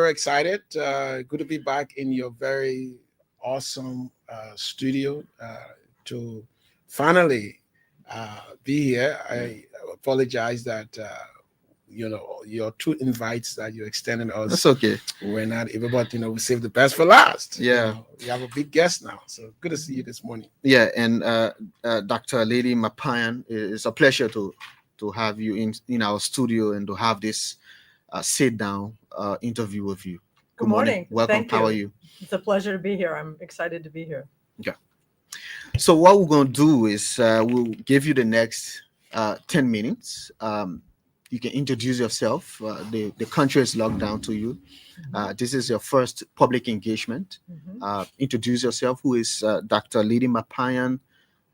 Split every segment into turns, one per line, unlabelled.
very excited. Good to be back in your very awesome studio to finally be here. I apologize that your two invites that you're extending
That's
us
okay.
we're not able, but we saved the best for last.
Yeah.
We have a big guest now, so good to see you this morning.
Yeah, and Dr. Layli Marparyan, it's a pleasure to have you in our studio and to have this sit down interview with you.
Good morning.
Welcome.
Thank
How are you?
It's a pleasure to be here. I'm excited to be here.
Yeah. So what we're going to do is we'll give you the next 10 minutes. You can introduce yourself. The country is locked down to you. This is your first public engagement. Introduce yourself. Who is Dr. Layli Marparyan?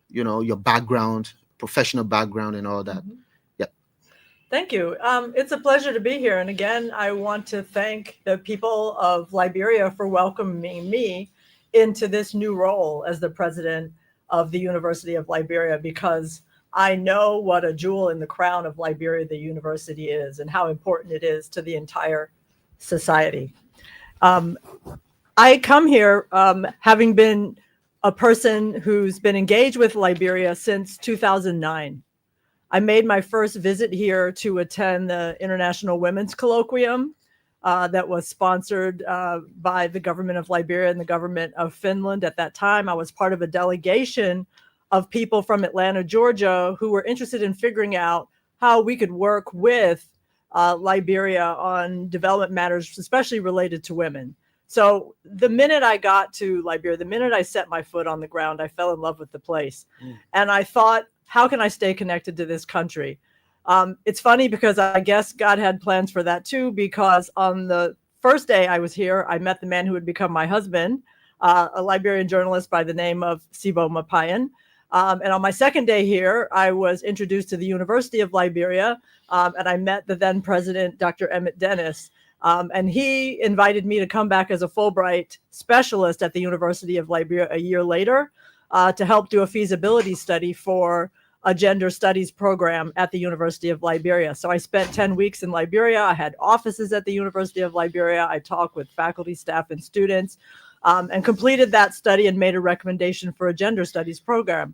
Your background, professional background, and all that.
Thank you. It's a pleasure to be here. And again, I want to thank the people of Liberia for welcoming me into this new role as the president of the University of Liberia, because I know what a jewel in the crown of Liberia the university is and how important it is to the entire society. I come here having been a person who's been engaged with Liberia since 2009. I made my first visit here to attend the International Women's Colloquium that was sponsored by the government of Liberia and the government of Finland. At that time, I was part of a delegation of people from Atlanta, Georgia, who were interested in figuring out how we could work with Liberia on development matters, especially related to women. So the minute I got to Liberia, the minute I set my foot on the ground, I fell in love with the place. And I thought, how can I stay connected to this country? It's funny because I guess God had plans for that too, because on the first day I was here, I met the man who would become my husband, a Liberian journalist by the name of Sibo Mapayan. And on my second day here, I was introduced to the University of Liberia, and I met the then president, Dr. Emmett Dennis. And he invited me to come back as a Fulbright specialist at the University of Liberia a year later to help do a feasibility study for a gender studies program at the University of Liberia. So I spent 10 weeks in Liberia. I had offices at the University of Liberia. I talked with faculty, staff, and students, and completed that study and made a recommendation for a gender studies program.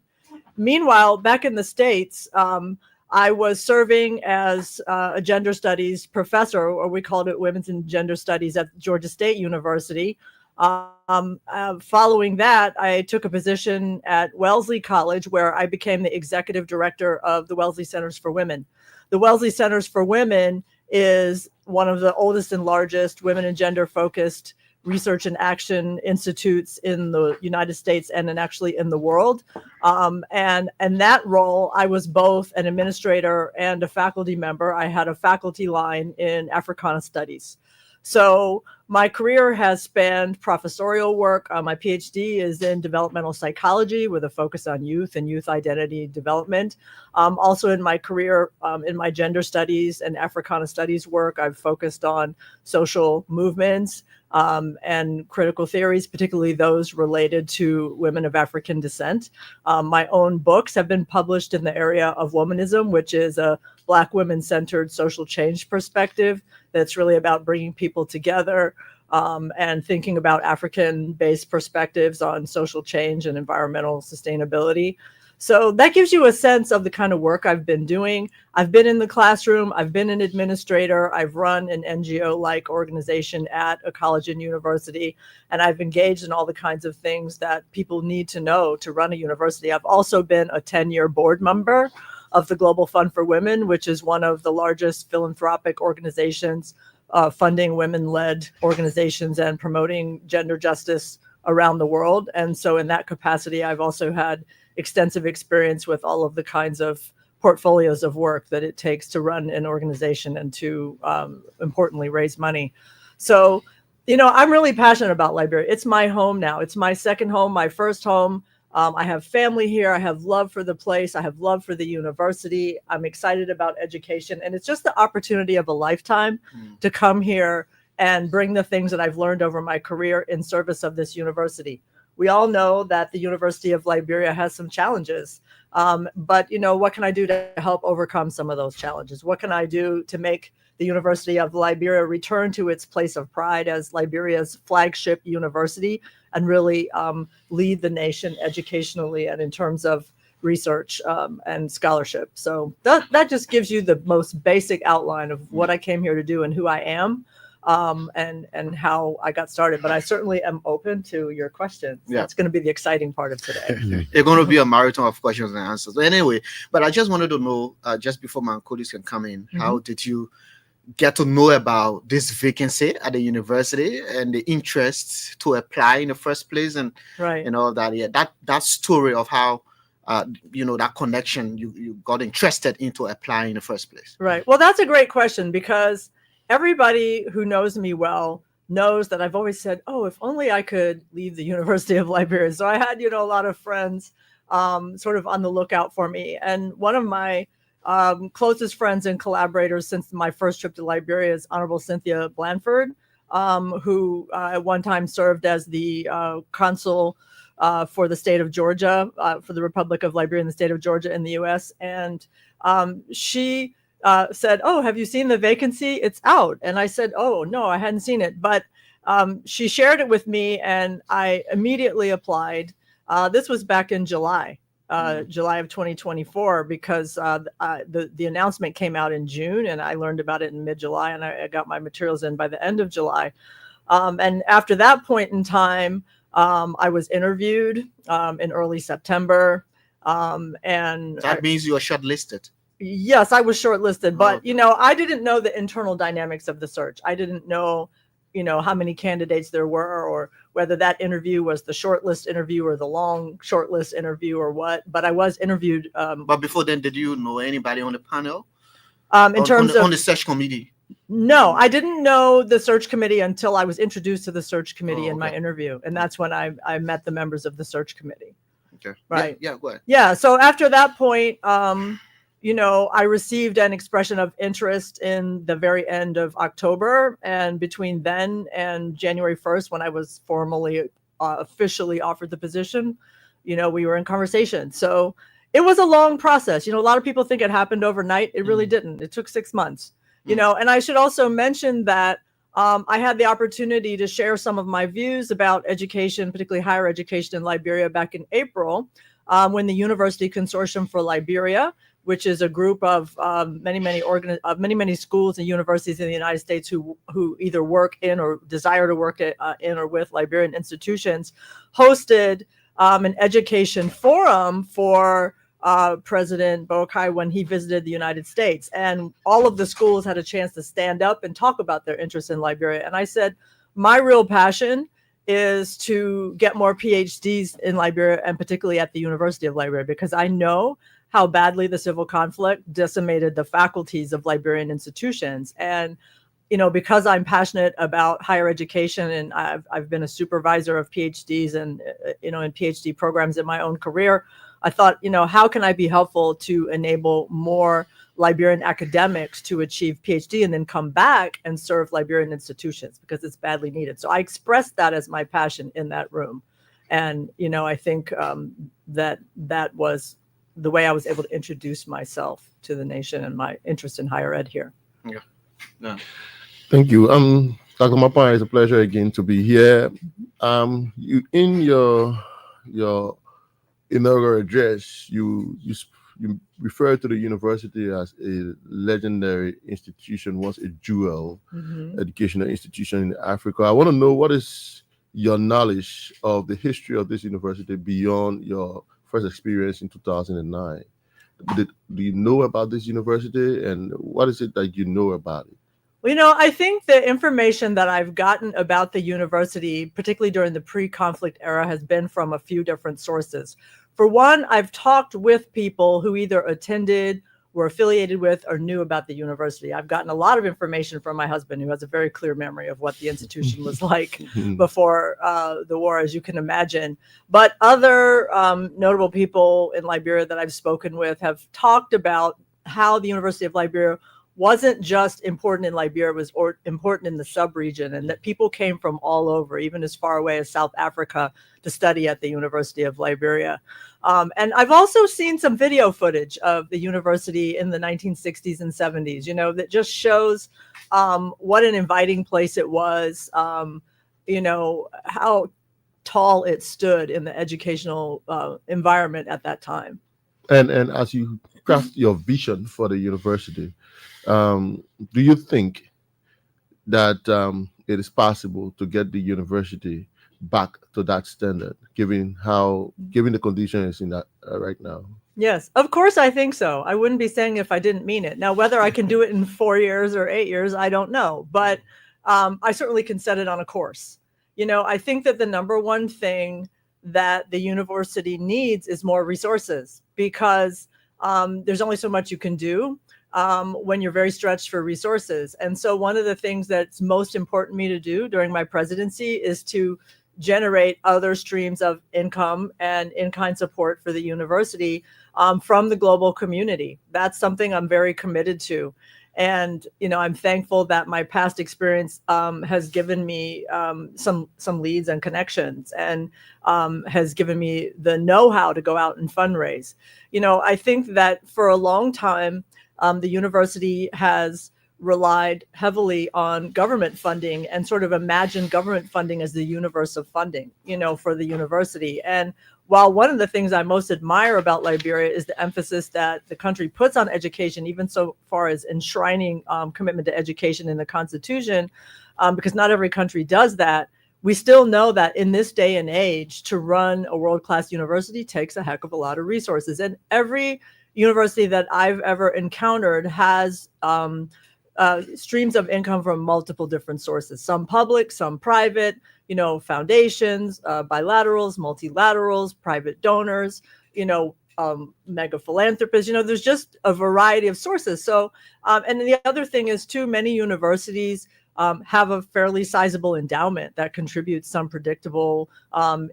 Meanwhile, back in the States, I was serving as a gender studies professor, or we called it Women's and Gender Studies at Georgia State University. Following that, I took a position at Wellesley College, where I became the executive director of the Wellesley Centers for Women. The Wellesley Centers for Women is one of the oldest and largest women and gender-focused research and action institutes in the United States and actually in the world. And that role, I was both an administrator and a faculty member. I had a faculty line in Africana Studies. So my career has spanned professorial work. My PhD is in developmental psychology with a focus on youth and youth identity development. Also in my career, in my gender studies and Africana studies work, I've focused on social movements and critical theories, particularly those related to women of African descent. My own books have been published in the area of womanism, which is a Black women-centered social change perspective that's really about bringing people together and thinking about African-based perspectives on social change and environmental sustainability. So that gives you a sense of the kind of work I've been doing. I've been in the classroom, I've been an administrator, I've run an NGO-like organization at a college and university, and I've engaged in all the kinds of things that people need to know to run a university. I've also been a 10-year board member of the Global Fund for Women, which is one of the largest philanthropic organizations funding women-led organizations and promoting gender justice around the world. And so in that capacity, I've also had extensive experience with all of the kinds of portfolios of work that it takes to run an organization and to, importantly, raise money. So, I'm really passionate about Liberia. It's my home now. It's my second home, my first home. I have family here. I have love for the place. I have love for the university. I'm excited about education. And it's just the opportunity of a lifetime to come here and bring the things that I've learned over my career in service of this university. We all know that the University of Liberia has some challenges, but what can I do to help overcome some of those challenges? What can I do to make the University of Liberia return to its place of pride as Liberia's flagship university and really lead the nation educationally and in terms of research and scholarship. So that just gives you the most basic outline of what I came here to do and who I am, and how I got started. But I certainly am open to your questions.
Yeah.
That's going to be the exciting part of today.
It's going to be a marathon of questions and answers. Anyway, but I just wanted to know, just before my colleagues can come in, how did you get to know about this vacancy at the university and the interest to apply in the first place, and all that? Yeah, that story of how that connection you got interested into applying in the first place. Right.
Well, that's a great question, because everybody who knows me well knows that I've always said, oh, if only I could leave the University of Liberia. So I had, a lot of friends sort of on the lookout for me. And one of my closest friends and collaborators since my first trip to Liberia is Honorable Cynthia Blanford, who at one time served as the consul for the state of Georgia, for the Republic of Liberia in the state of Georgia in the U.S. And she said, oh, have you seen the vacancy? It's out. And I said, oh, no, I hadn't seen it. But she shared it with me, and I immediately applied. This was back in July of 2024, because the announcement came out in June, and I learned about it in mid-July, and I got my materials in by the end of July. And after that point in time, I was interviewed in early September. And
that means you were shortlisted.
Yes, I was shortlisted, but I didn't know the internal dynamics of the search. I didn't know, how many candidates there were, or whether that interview was the shortlist interview or the long shortlist interview or what. But I was interviewed.
But before then, did you know anybody on the panel?
In terms of
on the search committee?
No, I didn't know the search committee until I was introduced to the search committee in my interview, and that's when I met the members of the search committee.
Okay.
Right.
Yeah. Go ahead.
Yeah. So after that point, I received an expression of interest in the very end of October. And between then and January 1st, when I was formally, officially offered the position, we were in conversation. So it was a long process. A lot of people think it happened overnight. It really didn't. It took 6 months, and I should also mention that I had the opportunity to share some of my views about education, particularly higher education in Liberia, back in April, when the University Consortium for Liberia, which is a group of many schools and universities in the United States who either work in or desire to work in or with Liberian institutions, hosted an education forum for President Boakai when he visited the United States. And all of the schools had a chance to stand up and talk about their interest in Liberia. And I said, my real passion is to get more PhDs in Liberia, and particularly at the University of Liberia, because I know how badly the civil conflict decimated the faculties of Liberian institutions. And, because I'm passionate about higher education, and I've been a supervisor of PhDs and, in PhD programs in my own career, I thought, how can I be helpful to enable more Liberian academics to achieve PhD and then come back and serve Liberian institutions, because it's badly needed. So I expressed that as my passion in that room. And, I think that was the way I was able to introduce myself to the nation and my interest in higher ed here.
Yeah.
Thank you. Dr. Marparyan, it's a pleasure again to be here. You in your inaugural address, you referred to the university as a legendary institution, once a jewel educational institution in Africa. I want to know, what is your knowledge of the history of this university beyond your first experience in 2009? Do you know about this university, and what is it that you know about it?
Well, I think the information that I've gotten about the university, particularly during the pre-conflict era, has been from a few different sources. For one, I've talked with people who either attended, were affiliated with, or knew about the university. I've gotten a lot of information from my husband, who has a very clear memory of what the institution was like before the war, as you can imagine. But other notable people in Liberia that I've spoken with have talked about how the University of Liberia wasn't just important in Liberia, it was important in the sub-region, and that people came from all over, even as far away as South Africa, to study at the University of Liberia. And I've also seen some video footage of the university in the 1960s and 70s, you know, that just shows what an inviting place it was, you know, how tall it stood in the educational environment at that time.
And as you craft your vision for the university, do you think that it is possible to get the university back to that standard, given the conditions in that right now?
Yes, of course I think so. I wouldn't be saying if I didn't mean it. Now, whether I can do it in 4 years or 8 years, I don't know. But I certainly can set it on a course. You know, I think that the number one thing that the university needs is more resources, because there's only so much you can do when you're very stretched for resources. And so one of the things that's most important to me to do during my presidency is to generate other streams of income and in-kind support for the university from the global community. That's something I'm very committed to. And, you know, I'm thankful that my past experience has given me some leads and connections, and has given me the know-how to go out and fundraise. You know, I think that for a long time, the university has relied heavily on government funding and sort of imagined government funding as the universe of funding, you know, for the university. And while one of the things I most admire about Liberia is the emphasis that the country puts on education, even so far as enshrining commitment to education in the Constitution, because not every country does that, we still know that in this day and age, to run a world-class university takes a heck of a lot of resources. And every university that I've ever encountered has streams of income from multiple different sources, some public, some private, you know, foundations, bilaterals, multilaterals, private donors, you know, mega philanthropists, you know, there's just a variety of sources. So, and the other thing is too, many universities have a fairly sizable endowment that contributes some predictable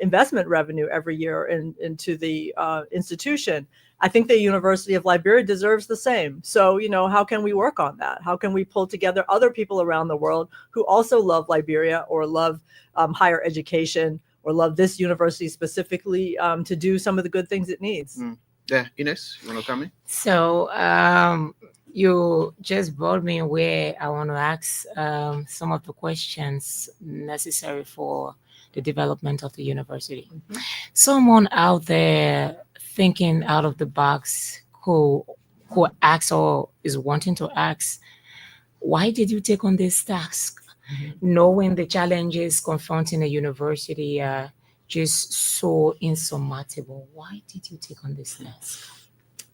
investment revenue every year into the institution. I think the University of Liberia deserves the same. So, you know, how can we work on that? How can we pull together other people around the world who also love Liberia or love higher education or love this university specifically to do some of the good things it needs?
Yeah, Ines, you want to come in?
So you just brought me where I want to ask some of the questions necessary for the development of the university. Mm-hmm. Someone out there thinking out of the box who asks or is wanting to ask, why did you take on this task? Mm-hmm. Knowing the challenges confronting a university are just so insurmountable. Why did you take on this task?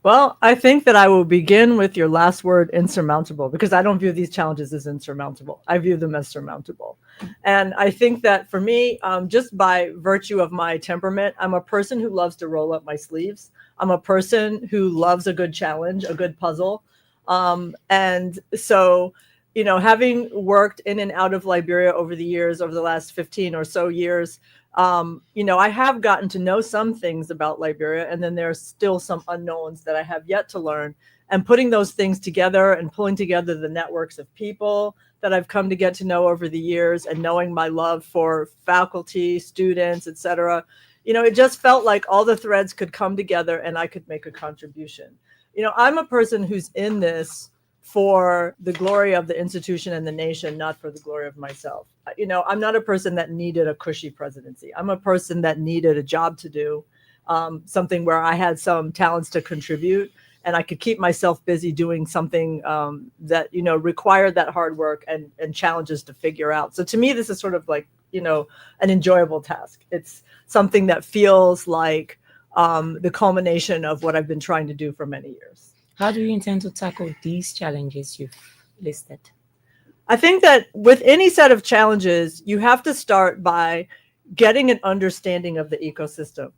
Well, I think that I will begin with your last word, insurmountable, because I don't view these challenges as insurmountable. I view them as surmountable. And I think that for me, just by virtue of my temperament, I'm a person who loves to roll up my sleeves. I'm a person who loves a good challenge, a good puzzle. And so, you know, having worked in and out of Liberia over the years, over the last 15 or so years, you know, I have gotten to know some things about Liberia, and then there's still some unknowns that I have yet to learn. And putting those things together and pulling together the networks of people that I've come to get to know over the years, and knowing my love for faculty, students, etc., you know, it just felt like all the threads could come together and I could make a contribution. You know, I'm a person who's in this for the glory of the institution and the nation, not for the glory of myself. You know, I'm not a person that needed a cushy presidency. I'm a person that needed a job to do, something where I had some talents to contribute, and I could keep myself busy doing something that, you know, required that hard work and challenges to figure out. So to me, this is sort of like, you know, an enjoyable task. It's something that feels like the culmination of what I've been trying to do for many years.
How do you intend to tackle these challenges you've listed?
I think that with any set of challenges, you have to start by getting an understanding of the ecosystem.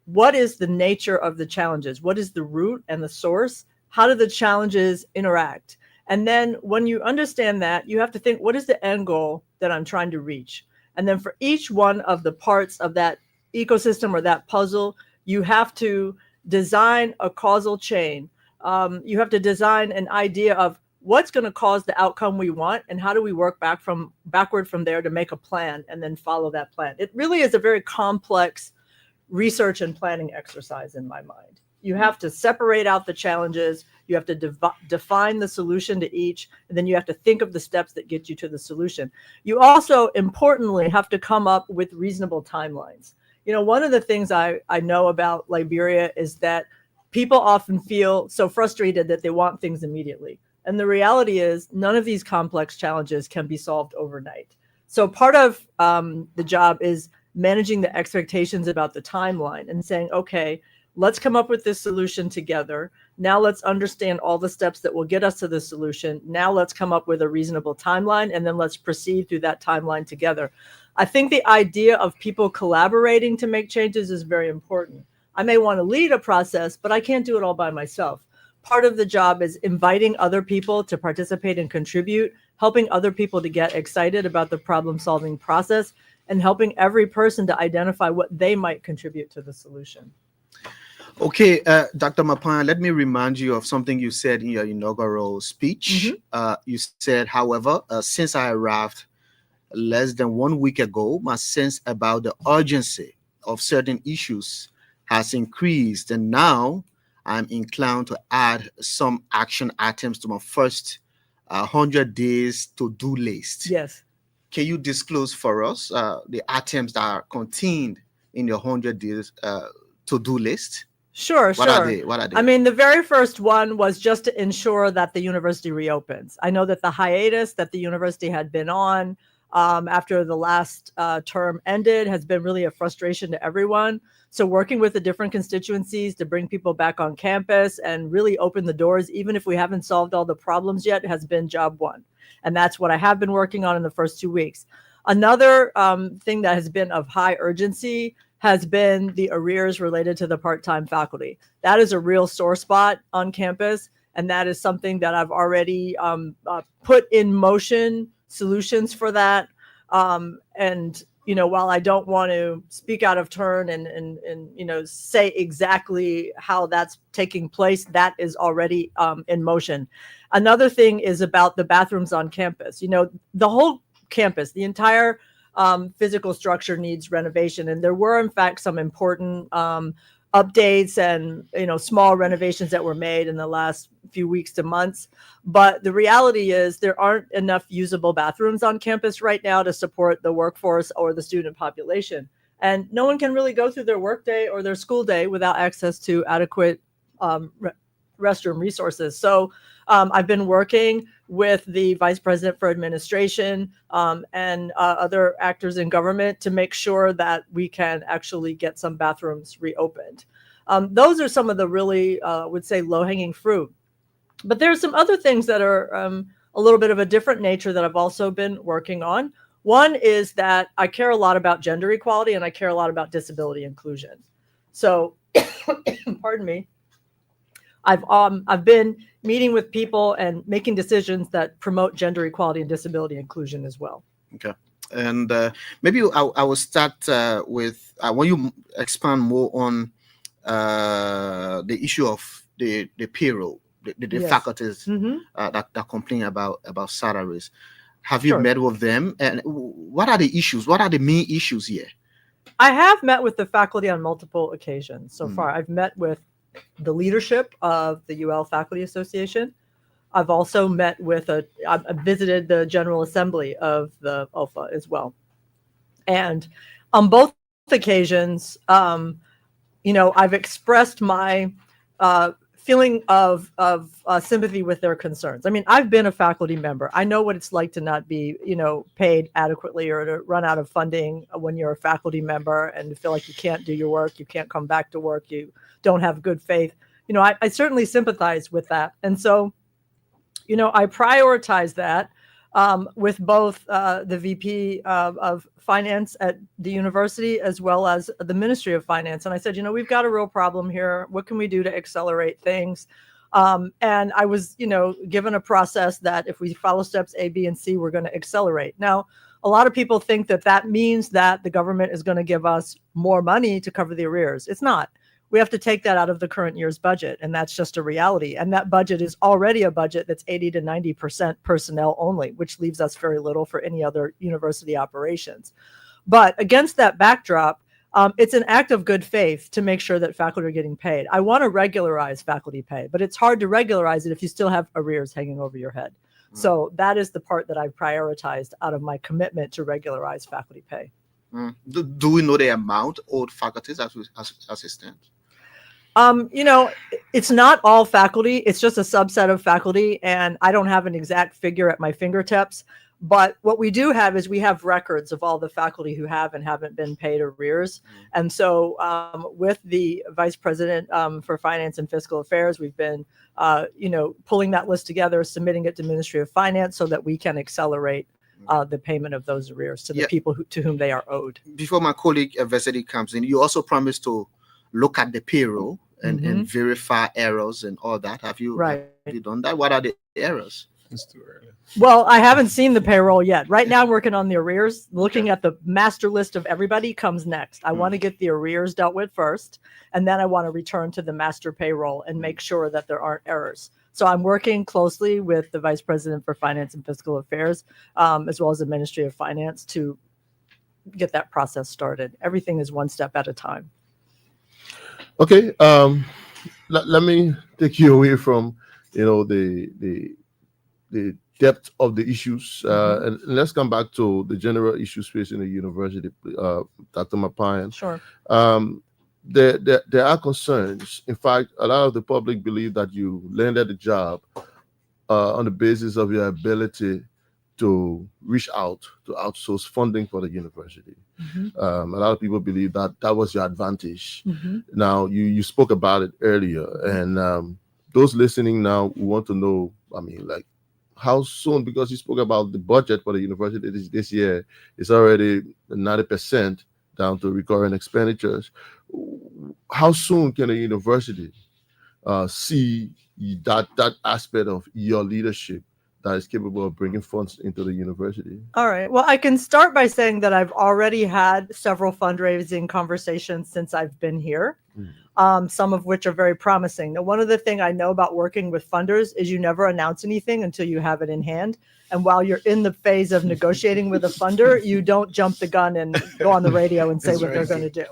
What is the nature of the challenges? What is the root and the source? How do the challenges interact? And then when you understand that, you have to think, what is the end goal that I'm trying to reach? And then for each one of the parts of that ecosystem or that puzzle, you have to design a causal chain. You have to design an idea of what's going to cause the outcome we want, and how do we work backward from there to make a plan and then follow that plan. It really is a very complex research and planning exercise in my mind. You have to separate out the challenges, you have to define the solution to each, and then you have to think of the steps that get you to the solution. You also, importantly, have to come up with reasonable timelines. One of the things I know about Liberia is that people often feel so frustrated that they want things immediately. And the reality is none of these complex challenges can be solved overnight. So part of the job is managing the expectations about the timeline and saying, okay, let's come up with this solution together. Now let's understand all the steps that will get us to the solution. Now let's come up with a reasonable timeline, and then let's proceed through that timeline together. I think the idea of people collaborating to make changes is very important. I may want to lead a process, but I can't do it all by myself. Part of the job is inviting other people to participate and contribute, helping other people to get excited about the problem-solving process, and helping every person to identify what they might contribute to the solution.
Okay, Dr. Marparyan, let me remind you of something you said in your inaugural speech. You said, however, since I arrived less than 1 week ago, my sense about the urgency of certain issues has increased, and now I'm inclined to add some action items to my first 100 days to-do list.
Yes.
Can you disclose for us the items that are contained in your 100 days to-do list?
Sure.
What are they?
I mean, the very first one was just to ensure that the university reopens. I know that the hiatus that the university had been on after the last term ended has been really a frustration to everyone. So working with the different constituencies to bring people back on campus and really open the doors, even if we haven't solved all the problems yet, has been job one. And that's what I have been working on in the first 2 weeks. Another thing that has been of high urgency has been the arrears related to the part-time faculty. That is a real sore spot on campus. And that is something that I've already put in motion solutions for that. And while I don't want to speak out of turn and say exactly how that's taking place, that is already in motion. Another thing is about the bathrooms on campus. The whole campus, the entire physical structure needs renovation. And there were, in fact, some important updates and small renovations that were made in the last few weeks to months. But the reality is there aren't enough usable bathrooms on campus right now to support the workforce or the student population. And no one can really go through their workday or their school day without access to adequate restroom resources. So I've been working with the Vice President for Administration and other actors in government to make sure that we can actually get some bathrooms reopened. Those are some of the really, would say, low-hanging fruit. But there's some other things that are a little bit of a different nature that I've also been working on. One is that I care a lot about gender equality and I care a lot about disability inclusion. So, pardon me. I've been meeting with people and making decisions that promote gender equality and disability inclusion as well.
Okay. And maybe I will start with, I want you to expand more on the issue of the payroll, the yes. faculties that complain about salaries. Have you met with them? And what are the issues? What are the main issues here?
I have met with the faculty on multiple occasions so far. I've met with the leadership of the UL Faculty Association. I've also met with I've visited the General Assembly of the ULFA as well. And on both occasions, I've expressed my feeling of sympathy with their concerns. I mean, I've been a faculty member. I know what it's like to not be, paid adequately or to run out of funding when you're a faculty member and to feel like you can't do your work, you can't come back to work, you don't have good faith. I certainly sympathize with that. And so, I prioritize that with both the VP of Finance at the university as well as the Ministry of Finance. And I said, we've got a real problem here. What can we do to accelerate things? And I was, given a process that if we follow steps A, B, and C, we're going to accelerate. Now, a lot of people think that means that the government is going to give us more money to cover the arrears. It's not. we have to take that out of the current year's budget. And that's just a reality. And that budget is already a budget that's 80 to 90% personnel only, which leaves us very little for any other university operations. But against that backdrop, it's an act of good faith to make sure that faculty are getting paid. I want to regularize faculty pay, but it's hard to regularize it if you still have arrears hanging over your head. So that is the part that I've prioritized out of my commitment to regularize faculty pay.
Do we know the amount owed faculties as it stands?
It's not all faculty. It's just a subset of faculty. And I don't have an exact figure at my fingertips. But what we do have is we have records of all the faculty who have and haven't been paid arrears. And so with the Vice President for Finance and Fiscal Affairs, we've been, pulling that list together, submitting it to Ministry of Finance so that we can accelerate the payment of those arrears to the people to whom they are owed.
Before my colleague Vesity comes in, you also promised to look at the payroll and verify errors and all that. Have you done that? What are the errors?
It's too early.
Well, I haven't seen the payroll yet. Right now, I'm working on the arrears. Looking at the master list of everybody comes next. I want to get the arrears dealt with first, and then I want to return to the master payroll and make sure that there aren't errors. So I'm working closely with the Vice President for Finance and Fiscal Affairs, as well as the Ministry of Finance, to get that process started. Everything is one step at a time.
Okay, let me take you away from the depth of the issues, and let's come back to the general issues facing the university, Dr. Marparyan.
Sure.
There are concerns. In fact, a lot of the public believe that you landed the job on the basis of your ability to reach out to outsource funding for the university. A lot of people believe that that was your advantage. Now, you spoke about it earlier, and those listening now want to know, how soon, because you spoke about the budget for the university this year is already 90% down to recurring expenditures. How soon can a university see that aspect of your leadership that is capable of bringing funds into the university?
All right. Well, I can start by saying that I've already had several fundraising conversations since I've been here, some of which are very promising. Now, one of the things I know about working with funders is you never announce anything until you have it in hand. And while you're in the phase of negotiating with a funder, you don't jump the gun and go on the radio and say what they're going to do.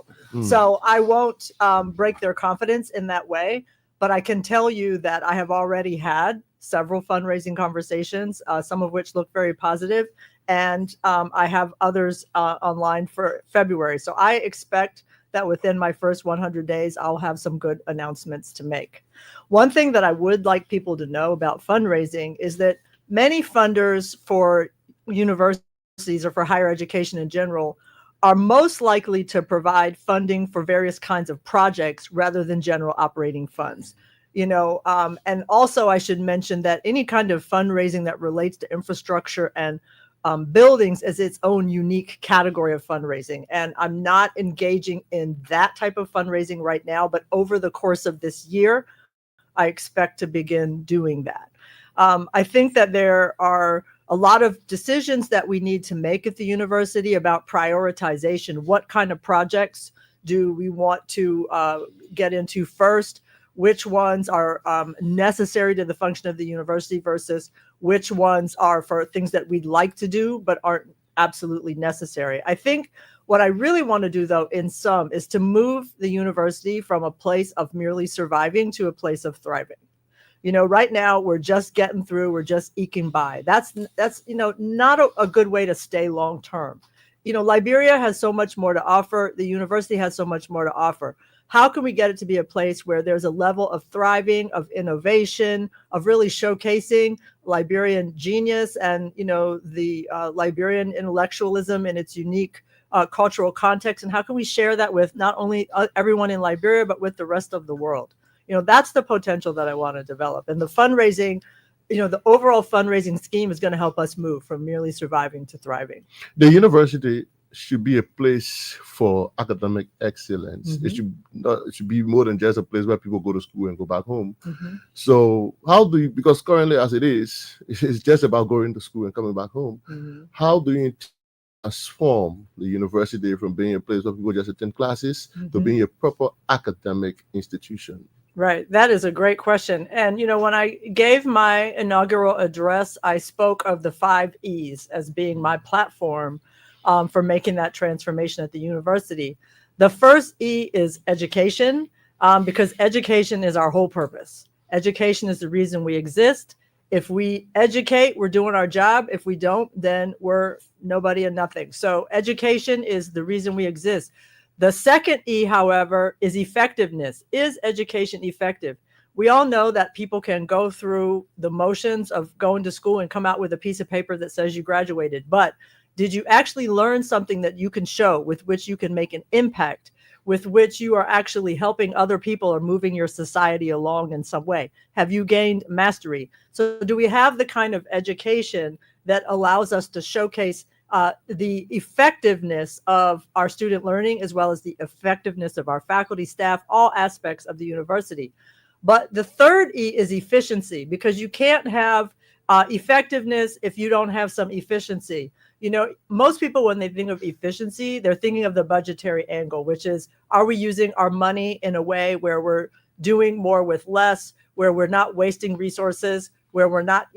So I won't break their confidence in that way. But I can tell you that I have already had several fundraising conversations, some of which look very positive, and I have others online for February. So I expect that within my first 100 days, I'll have some good announcements to make. One thing that I would like people to know about fundraising is that many funders for universities or for higher education in general are most likely to provide funding for various kinds of projects rather than general operating funds. And also I should mention that any kind of fundraising that relates to infrastructure and buildings is its own unique category of fundraising. And I'm not engaging in that type of fundraising right now, but over the course of this year, I expect to begin doing that. I think that there are a lot of decisions that we need to make at the university about prioritization. What kind of projects do we want to get into first? Which ones are necessary to the function of the university versus which ones are for things that we'd like to do but aren't absolutely necessary. I think what I really want to do, though, in sum, is to move the university from a place of merely surviving to a place of thriving. Right now we're just getting through, we're just eking by. That's not a good way to stay long term. Liberia has so much more to offer. The university has so much more to offer. How can we get it to be a place where there's a level of thriving, of innovation, of really showcasing Liberian genius and, the Liberian intellectualism in its unique cultural context? And how can we share that with not only everyone in Liberia, but with the rest of the world? That's the potential that I want to develop. And the fundraising, the overall fundraising scheme is going to help us move from merely surviving to thriving.
The university should be a place for academic excellence. It should be more than just a place where people go to school and go back home. So because currently as it is, it's just about going to school and coming back home. How do you transform the university from being a place where people just attend classes to
Mhm.
being a proper academic institution?
Right. That is a great question. And, when I gave my inaugural address, I spoke of the 5 E's as being my platform for making that transformation at the university. The first E is education, because education is our whole purpose. Education is the reason we exist. If we educate, we're doing our job. If we don't, then we're nobody and nothing. So education is the reason we exist. The second E, however, is effectiveness. Is education effective? We all know that people can go through the motions of going to school and come out with a piece of paper that says you graduated. But did you actually learn something that you can show, with which you can make an impact, with which you are actually helping other people or moving your society along in some way? Have you gained mastery? So do we have the kind of education that allows us to showcase the effectiveness of our student learning, as well as the effectiveness of our faculty, staff, all aspects of the university? But the third E is efficiency, because you can't have effectiveness if you don't have some efficiency. Most people, when they think of efficiency, they're thinking of the budgetary angle, which is, are we using our money in a way where we're doing more with less, where we're not wasting resources, where we're not,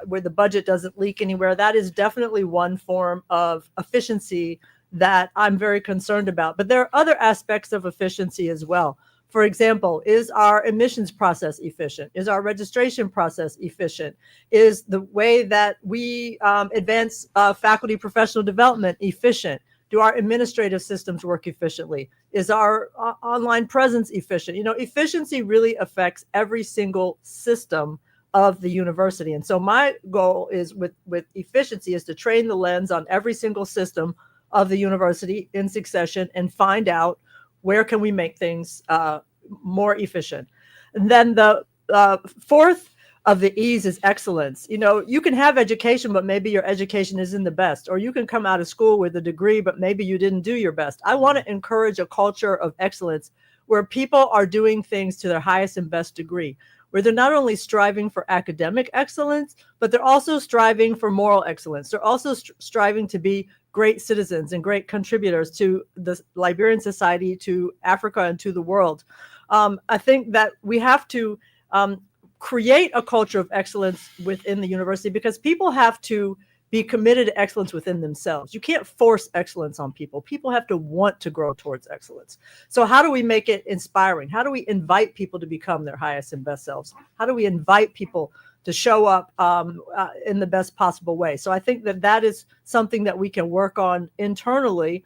where the budget doesn't leak anywhere? That is definitely one form of efficiency that I'm very concerned about. But there are other aspects of efficiency as well. For example, is our admissions process efficient? Is our registration process efficient? Is the way that we advance faculty professional development efficient? Do our administrative systems work efficiently? Is our online presence efficient? Efficiency really affects every single system of the university. And so my goal is with efficiency is to train the lens on every single system of the university in succession and find out where can we make things more efficient. And then the fourth of the E's is excellence. You can have education, but maybe your education isn't the best, or you can come out of school with a degree, but maybe you didn't do your best. I want to encourage a culture of excellence where people are doing things to their highest and best degree, where they're not only striving for academic excellence, but they're also striving for moral excellence. They're also striving to be great citizens and great contributors to the Liberian society, to Africa, and to the world. I think that we have to create a culture of excellence within the university, because people have to be committed to excellence within themselves. You can't force excellence on people. People have to want to grow towards excellence. So how do we make it inspiring? How do we invite people to become their highest and best selves? How do we invite people to show up in the best possible way? So I think that is something that we can work on internally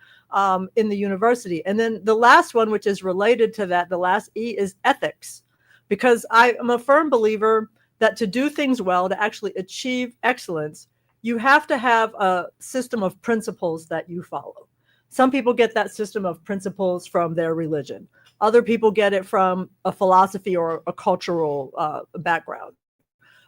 in the university. And then the last one, which is related to that, the last E, is ethics, because I am a firm believer that to do things well, to actually achieve excellence, you have to have a system of principles that you follow. Some people get that system of principles from their religion. Other people get it from a philosophy or a cultural background.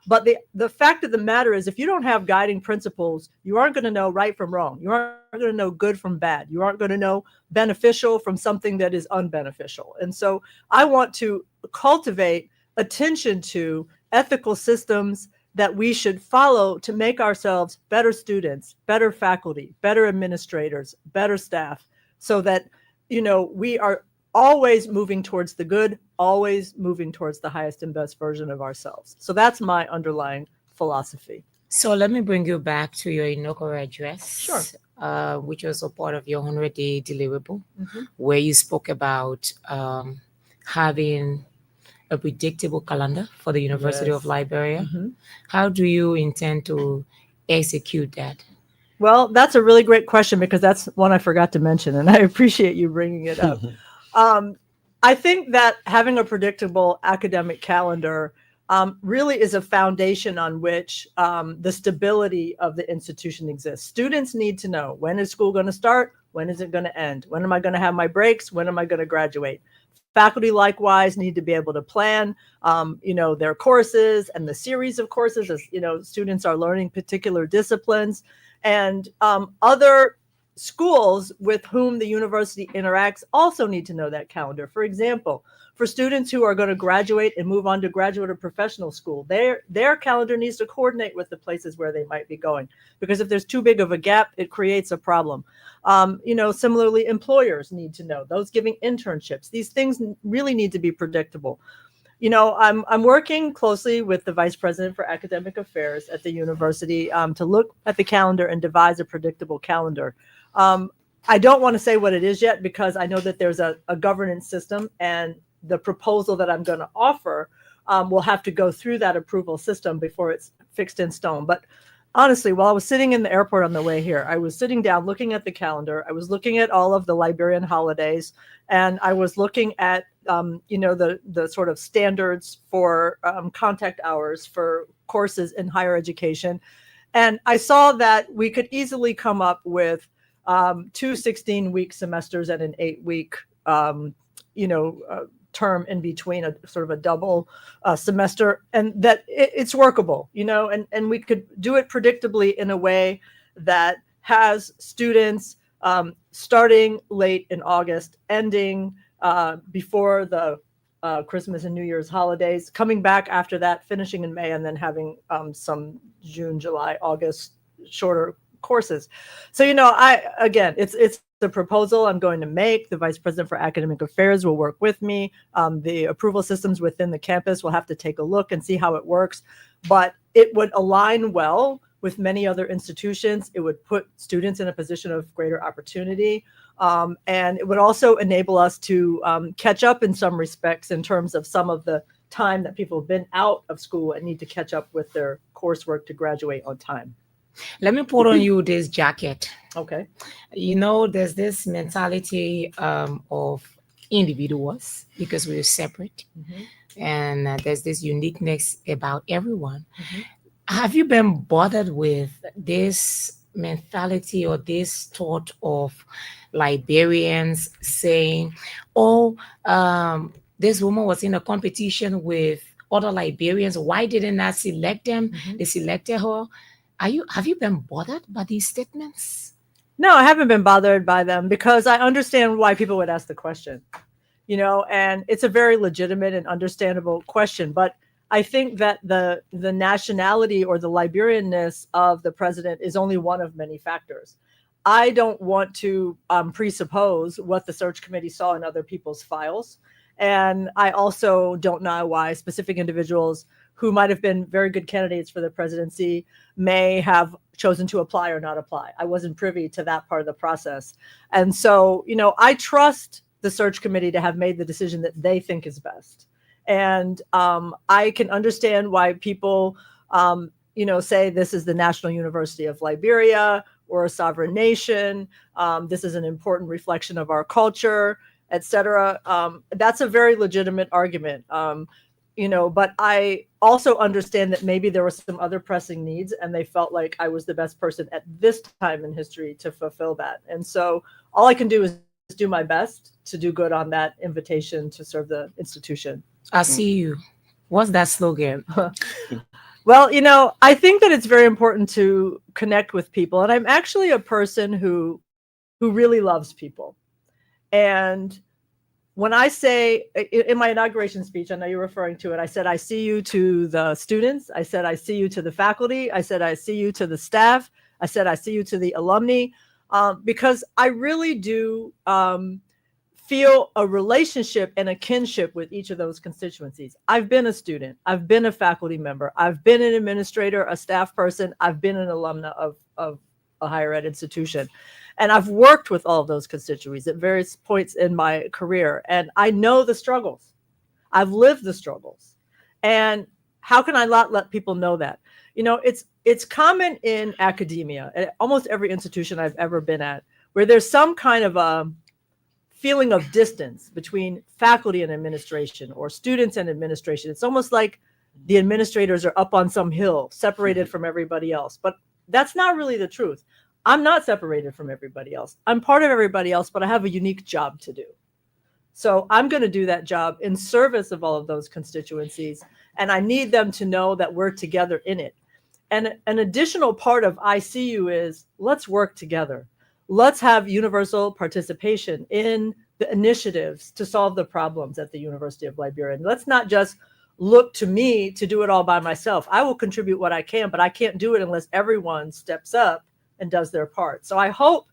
But the fact of the matter is, if you don't have guiding principles, you aren't going to know right from wrong. You aren't going to know good from bad. You aren't going to know beneficial from something that is unbeneficial. And so I want to cultivate attention to ethical systems that we should follow to make ourselves better students, better faculty, better administrators, better staff, so that, we are always moving towards the good, always moving towards the highest and best version of ourselves. So that's my underlying philosophy.
So let me bring you back to your inaugural address,
Sure.
Which was a part of your 100-day deliverable,
Mhm.
where you spoke about having a predictable calendar for the University of
Yes.
Liberia.
Mhm.
How do you intend to execute that?
Well, that's a really great question, because that's one I forgot to mention, and I appreciate you bringing it up. I think that having a predictable academic calendar really is a foundation on which the stability of the institution exists. Students need to know, when is school going to start? When is it going to end? When am I going to have my breaks? When am I going to graduate? Faculty likewise need to be able to plan, their courses and the series of courses as, students are learning particular disciplines, and other schools with whom the university interacts also need to know that calendar. For example, for students who are going to graduate and move on to graduate or professional school, their calendar needs to coordinate with the places where they might be going, because if there's too big of a gap, it creates a problem. Similarly, employers need to know, those giving internships. These things really need to be predictable. I'm working closely with the Vice President for Academic Affairs at the university to look at the calendar and devise a predictable calendar. I don't want to say what it is yet, because I know that there's a governance system, and the proposal that I'm going to offer will have to go through that approval system before it's fixed in stone. But honestly, while I was sitting in the airport on the way here, I was sitting down looking at the calendar. I was looking at all of the Liberian holidays, and I was looking at the sort of standards for contact hours for courses in higher education. And I saw that we could easily come up with 2 16-week semesters and an 8-week term in between, a sort of a double semester, and that it's workable, and we could do it predictably in a way that has students starting late in August, ending before the Christmas and New Year's holidays, coming back after that, finishing in May, and then having some June, July, August shorter courses. So, it's the proposal I'm going to make. The Vice President for Academic Affairs will work with me. The approval systems within the campus will have to take a look and see how it works. But it would align well with many other institutions. It would put students in a position of greater opportunity. And it would also enable us to catch up in some respects in terms of some of the time that people have been out of school and need to catch up with their coursework to graduate on time.
Let me put on you this jacket.
Okay.
There's this mentality of individuals, because we're separate.
Mm-hmm.
And there's this uniqueness about everyone.
Mm-hmm.
Have you been bothered with this mentality or this thought of Liberians saying, this woman was in a competition with other Liberians, why didn't I select them?
Mm-hmm.
They selected her. Have you been bothered by these statements?
No, I haven't been bothered by them, because I understand why people would ask the question, and it's a very legitimate and understandable question. But I think that the nationality or the Liberianness of the president is only one of many factors. I don't want to presuppose what the search committee saw in other people's files. And I also don't know why specific individuals who might have been very good candidates for the presidency may have chosen to apply or not apply. I wasn't privy to that part of the process. And so, I trust the search committee to have made the decision that they think is best. And I can understand why people, say this is the National University of Liberia or a sovereign nation. This is an important reflection of our culture, et cetera. That's a very legitimate argument. But I also understand that maybe there were some other pressing needs, and they felt like I was the best person at this time in history to fulfill that. And so all I can do is do my best to do good on that invitation to serve the institution.
I see you. What's that slogan?
Well, I think that it's very important to connect with people. And I'm actually a person who really loves people. And when I say in my inauguration speech, I know you're referring to it, I said, I see you to the students. I said, I see you to the faculty. I said, I see you to the staff. I said, I see you to the alumni, because I really do feel a relationship and a kinship with each of those constituencies. I've been a student. I've been a faculty member. I've been an administrator, a staff person. I've been an alumna of a higher ed institution. And I've worked with all of those constituencies at various points in my career. And I know the struggles. I've lived the struggles. And how can I not let people know that? It's common in academia, at almost every institution I've ever been at, where there's some kind of a feeling of distance between faculty and administration, or students and administration. It's almost like the administrators are up on some hill, separated from everybody else. But that's not really the truth. I'm not separated from everybody else. I'm part of everybody else, but I have a unique job to do. So I'm going to do that job in service of all of those constituencies. And I need them to know that we're together in it. And an additional part of ICU is, let's work together. let's have universal participation in the initiatives to solve the problems at the University of Liberia. And let's not just look to me to do it all by myself. I will contribute what I can, but I can't do it unless everyone steps up and does their part. So I hope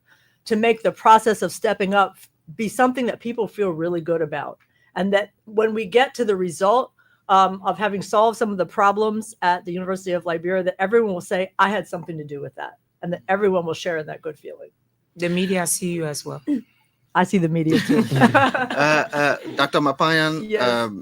to make the process of stepping up be something that people feel really good about. And that when we get to the result of having solved some of the problems at the University of Liberia, that everyone will say, I had something to do with that. And that everyone will share in that good feeling.
The media see you as well.
I see the media too.
Dr. Marparyan,
Yes.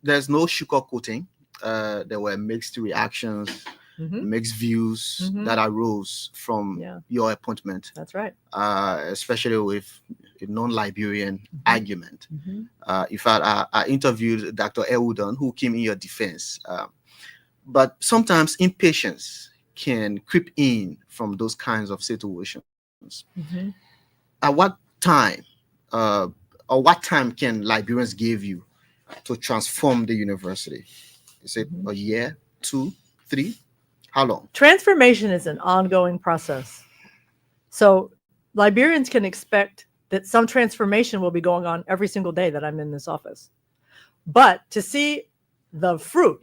there's no sugarcoating. There were mixed reactions, mixed views that arose from your appointment.
That's right.
Especially with a non-Liberian argument. In fact, I interviewed Dr. Ewudon, who came in your defense. But sometimes impatience can creep in from those kinds of situations. At what time, or what time can Liberians give you to transform the university? Is it a year, 2, 3? How long?
Transformation is an ongoing process. So Liberians can expect that some transformation will be going on every single day that I'm in this office. But to see the fruit,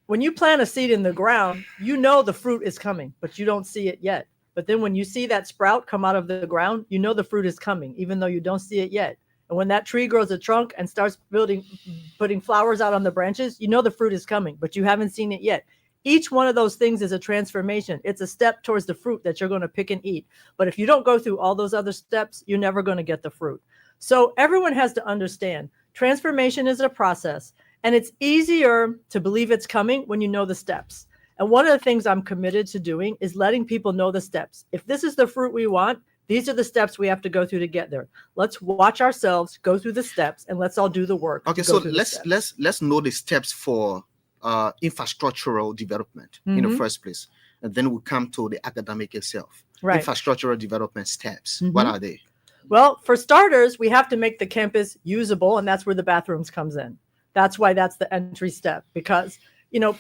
when you plant a seed in the ground, the fruit is coming, but you don't see it yet. But then when you see that sprout come out of the ground, the fruit is coming, even though you don't see it yet. And when that tree grows a trunk and starts putting flowers out on the branches, the fruit is coming, but you haven't seen it yet. Each one of those things is a transformation. It's a step towards the fruit that you're going to pick and eat. But if you don't go through all those other steps, you're never going to get the fruit. So everyone has to understand transformation is a process, and it's easier to believe it's coming when you know the steps. And one of the things I'm committed to doing is letting people know the steps. If this is the fruit we want, these are the steps we have to go through to get there. Let's watch ourselves go through the steps, and let's all do the work.
Okay, so let's know the steps for infrastructural development in the first place, and then we'll come to the academic itself.
Right.
Infrastructural development steps. What are they?
Well, for starters, we have to make the campus usable, and that's where the bathrooms comes in. That's why that's the entry step, because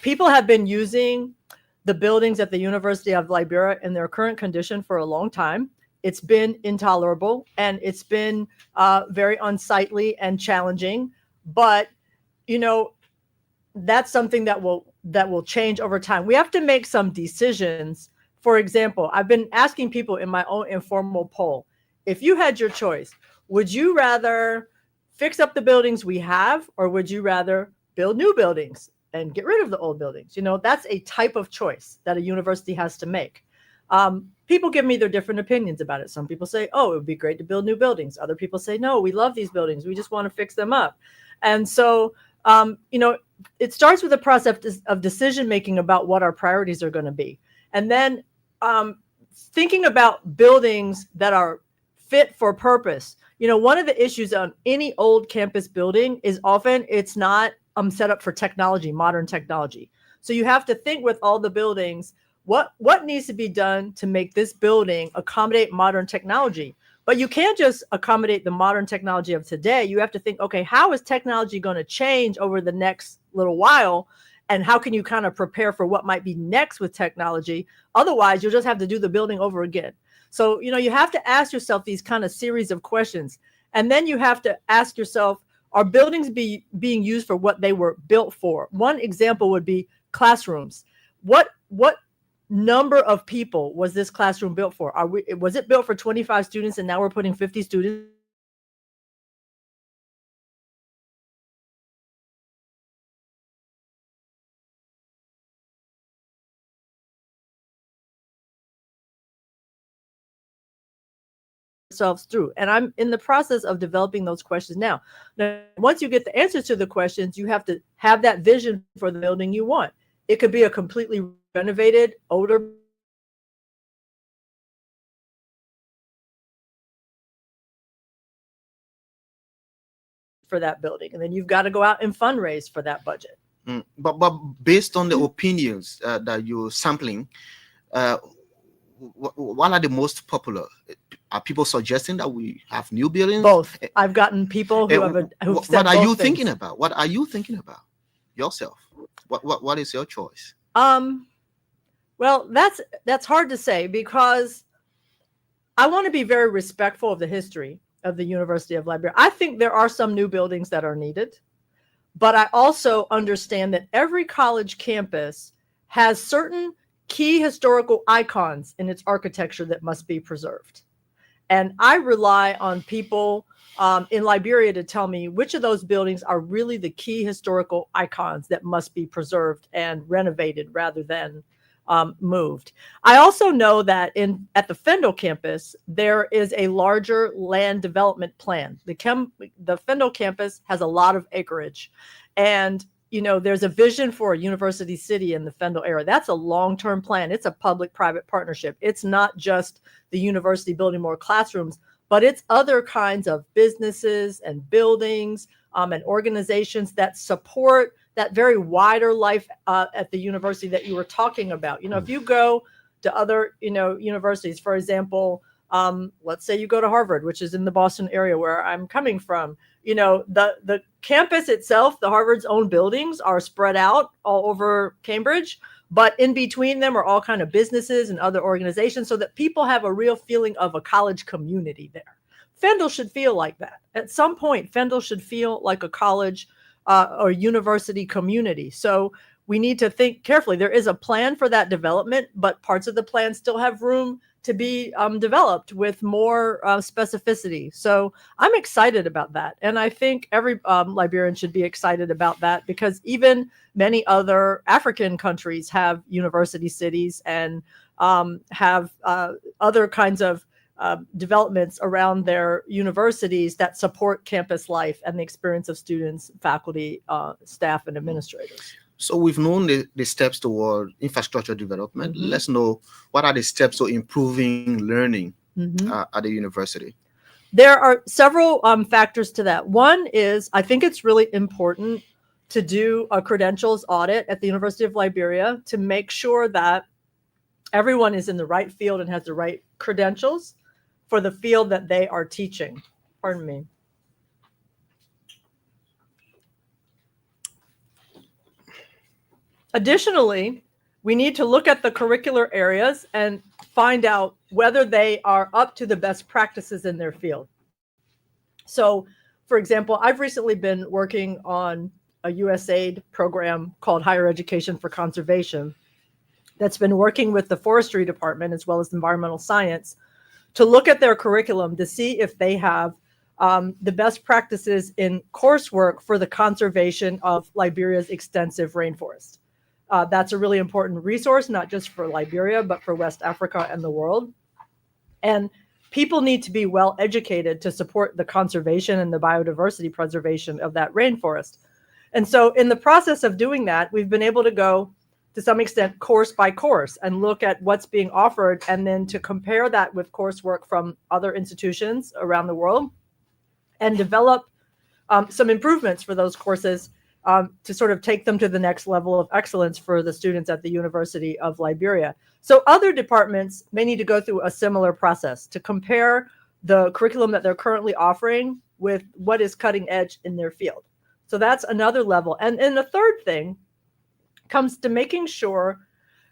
people have been using the buildings at the University of Liberia in their current condition for a long time. It's been intolerable, and it's been very unsightly and challenging. But that's something that will change over time. We have to make some decisions. For example, I've been asking people in my own informal poll, if you had your choice, would you rather fix up the buildings we have, or would you rather build new buildings and get rid of the old buildings? That's a type of choice that a university has to make. People give me their different opinions about it. Some people say, oh, it would be great to build new buildings. Other people say, no, we love these buildings. We just want to fix them up. And so, it starts with a process of decision-making about what our priorities are going to be. And then thinking about buildings that are fit for purpose. One of the issues on any old campus building is often it's not set up for technology, modern technology. So you have to think with all the buildings, what needs to be done to make this building accommodate modern technology? But you can't just accommodate the modern technology of today. You have to think, okay, how is technology going to change over the next little while? And how can you kind of prepare for what might be next with technology? Otherwise, you'll just have to do the building over again. So, you have to ask yourself these kind of series of questions. And then you have to ask yourself, are buildings being used for what they were built for? One example would be classrooms. What number of people was this classroom built for? Was it built for 25 students and now we're putting 50 students? Ourselves through. And I'm in the process of developing those questions now. Now, once you get the answers to the questions, you have to have that vision for the building you want. It could be a completely renovated, older for that building. And then you've got to go out and fundraise for that budget.
But based on the opinions that you're sampling, what are the most popular? Are people suggesting that we have new buildings?
Both. I've gotten people who who've said
what are you
both things.
thinking about? What are you thinking about yourself? What is your choice?
Well, that's hard to say, because I want to be very respectful of the history of the University of Liberia. I think there are some new buildings that are needed, but I also understand that every college campus has certain key historical icons in its architecture that must be preserved. And I rely on people in Liberia to tell me which of those buildings are really the key historical icons that must be preserved and renovated rather than moved. I also know that at the Fendel campus, there is a larger land development plan. The Fendel campus has a lot of acreage, and there's a vision for a university city in the Fendel area. That's a long-term plan. It's a public-private partnership. It's not just the university building more classrooms, but it's other kinds of businesses and buildings and organizations that support that very wider life at the university that you were talking about. If you go to other, universities, for example, let's say you go to Harvard, which is in the Boston area where I'm coming from, the campus itself, the Harvard's own buildings are spread out all over Cambridge, but in between them are all kind of businesses and other organizations so that people have a real feeling of a college community there. Fendel should feel like that. At some point, Fendel should feel like a college or university community. So we need to think carefully. There is a plan for that development, but parts of the plan still have room to be developed with more specificity. So I'm excited about that. And I think every Liberian should be excited about that, because even many other African countries have university cities and have other kinds of developments around their universities that support campus life and the experience of students, faculty, staff, and administrators.
So we've known the steps toward infrastructure development. Let's know, what are the steps to improving learning at the university?
There are several factors to that. One is, I think it's really important to do a credentials audit at the University of Liberia to make sure that everyone is in the right field and has the right credentials for the field that they are teaching. Pardon me. Additionally, we need to look at the curricular areas and find out whether they are up to the best practices in their field. So, for example, I've recently been working on a USAID program called Higher Education for Conservation that's been working with the Forestry Department as well as Environmental Science to look at their curriculum to see if they have the best practices in coursework for the conservation of Liberia's extensive rainforest. That's a really important resource, not just for Liberia, but for West Africa and the world. And people need to be well educated to support the conservation and the biodiversity preservation of that rainforest. And so in the process of doing that, we've been able to go to some extent course by course and look at what's being offered, and then to compare that with coursework from other institutions around the world and develop some improvements for those courses to sort of take them to the next level of excellence for the students at the University of Liberia. So other departments may need to go through a similar process to compare the curriculum that they're currently offering with what is cutting edge in their field. So that's another level. And the third thing comes to making sure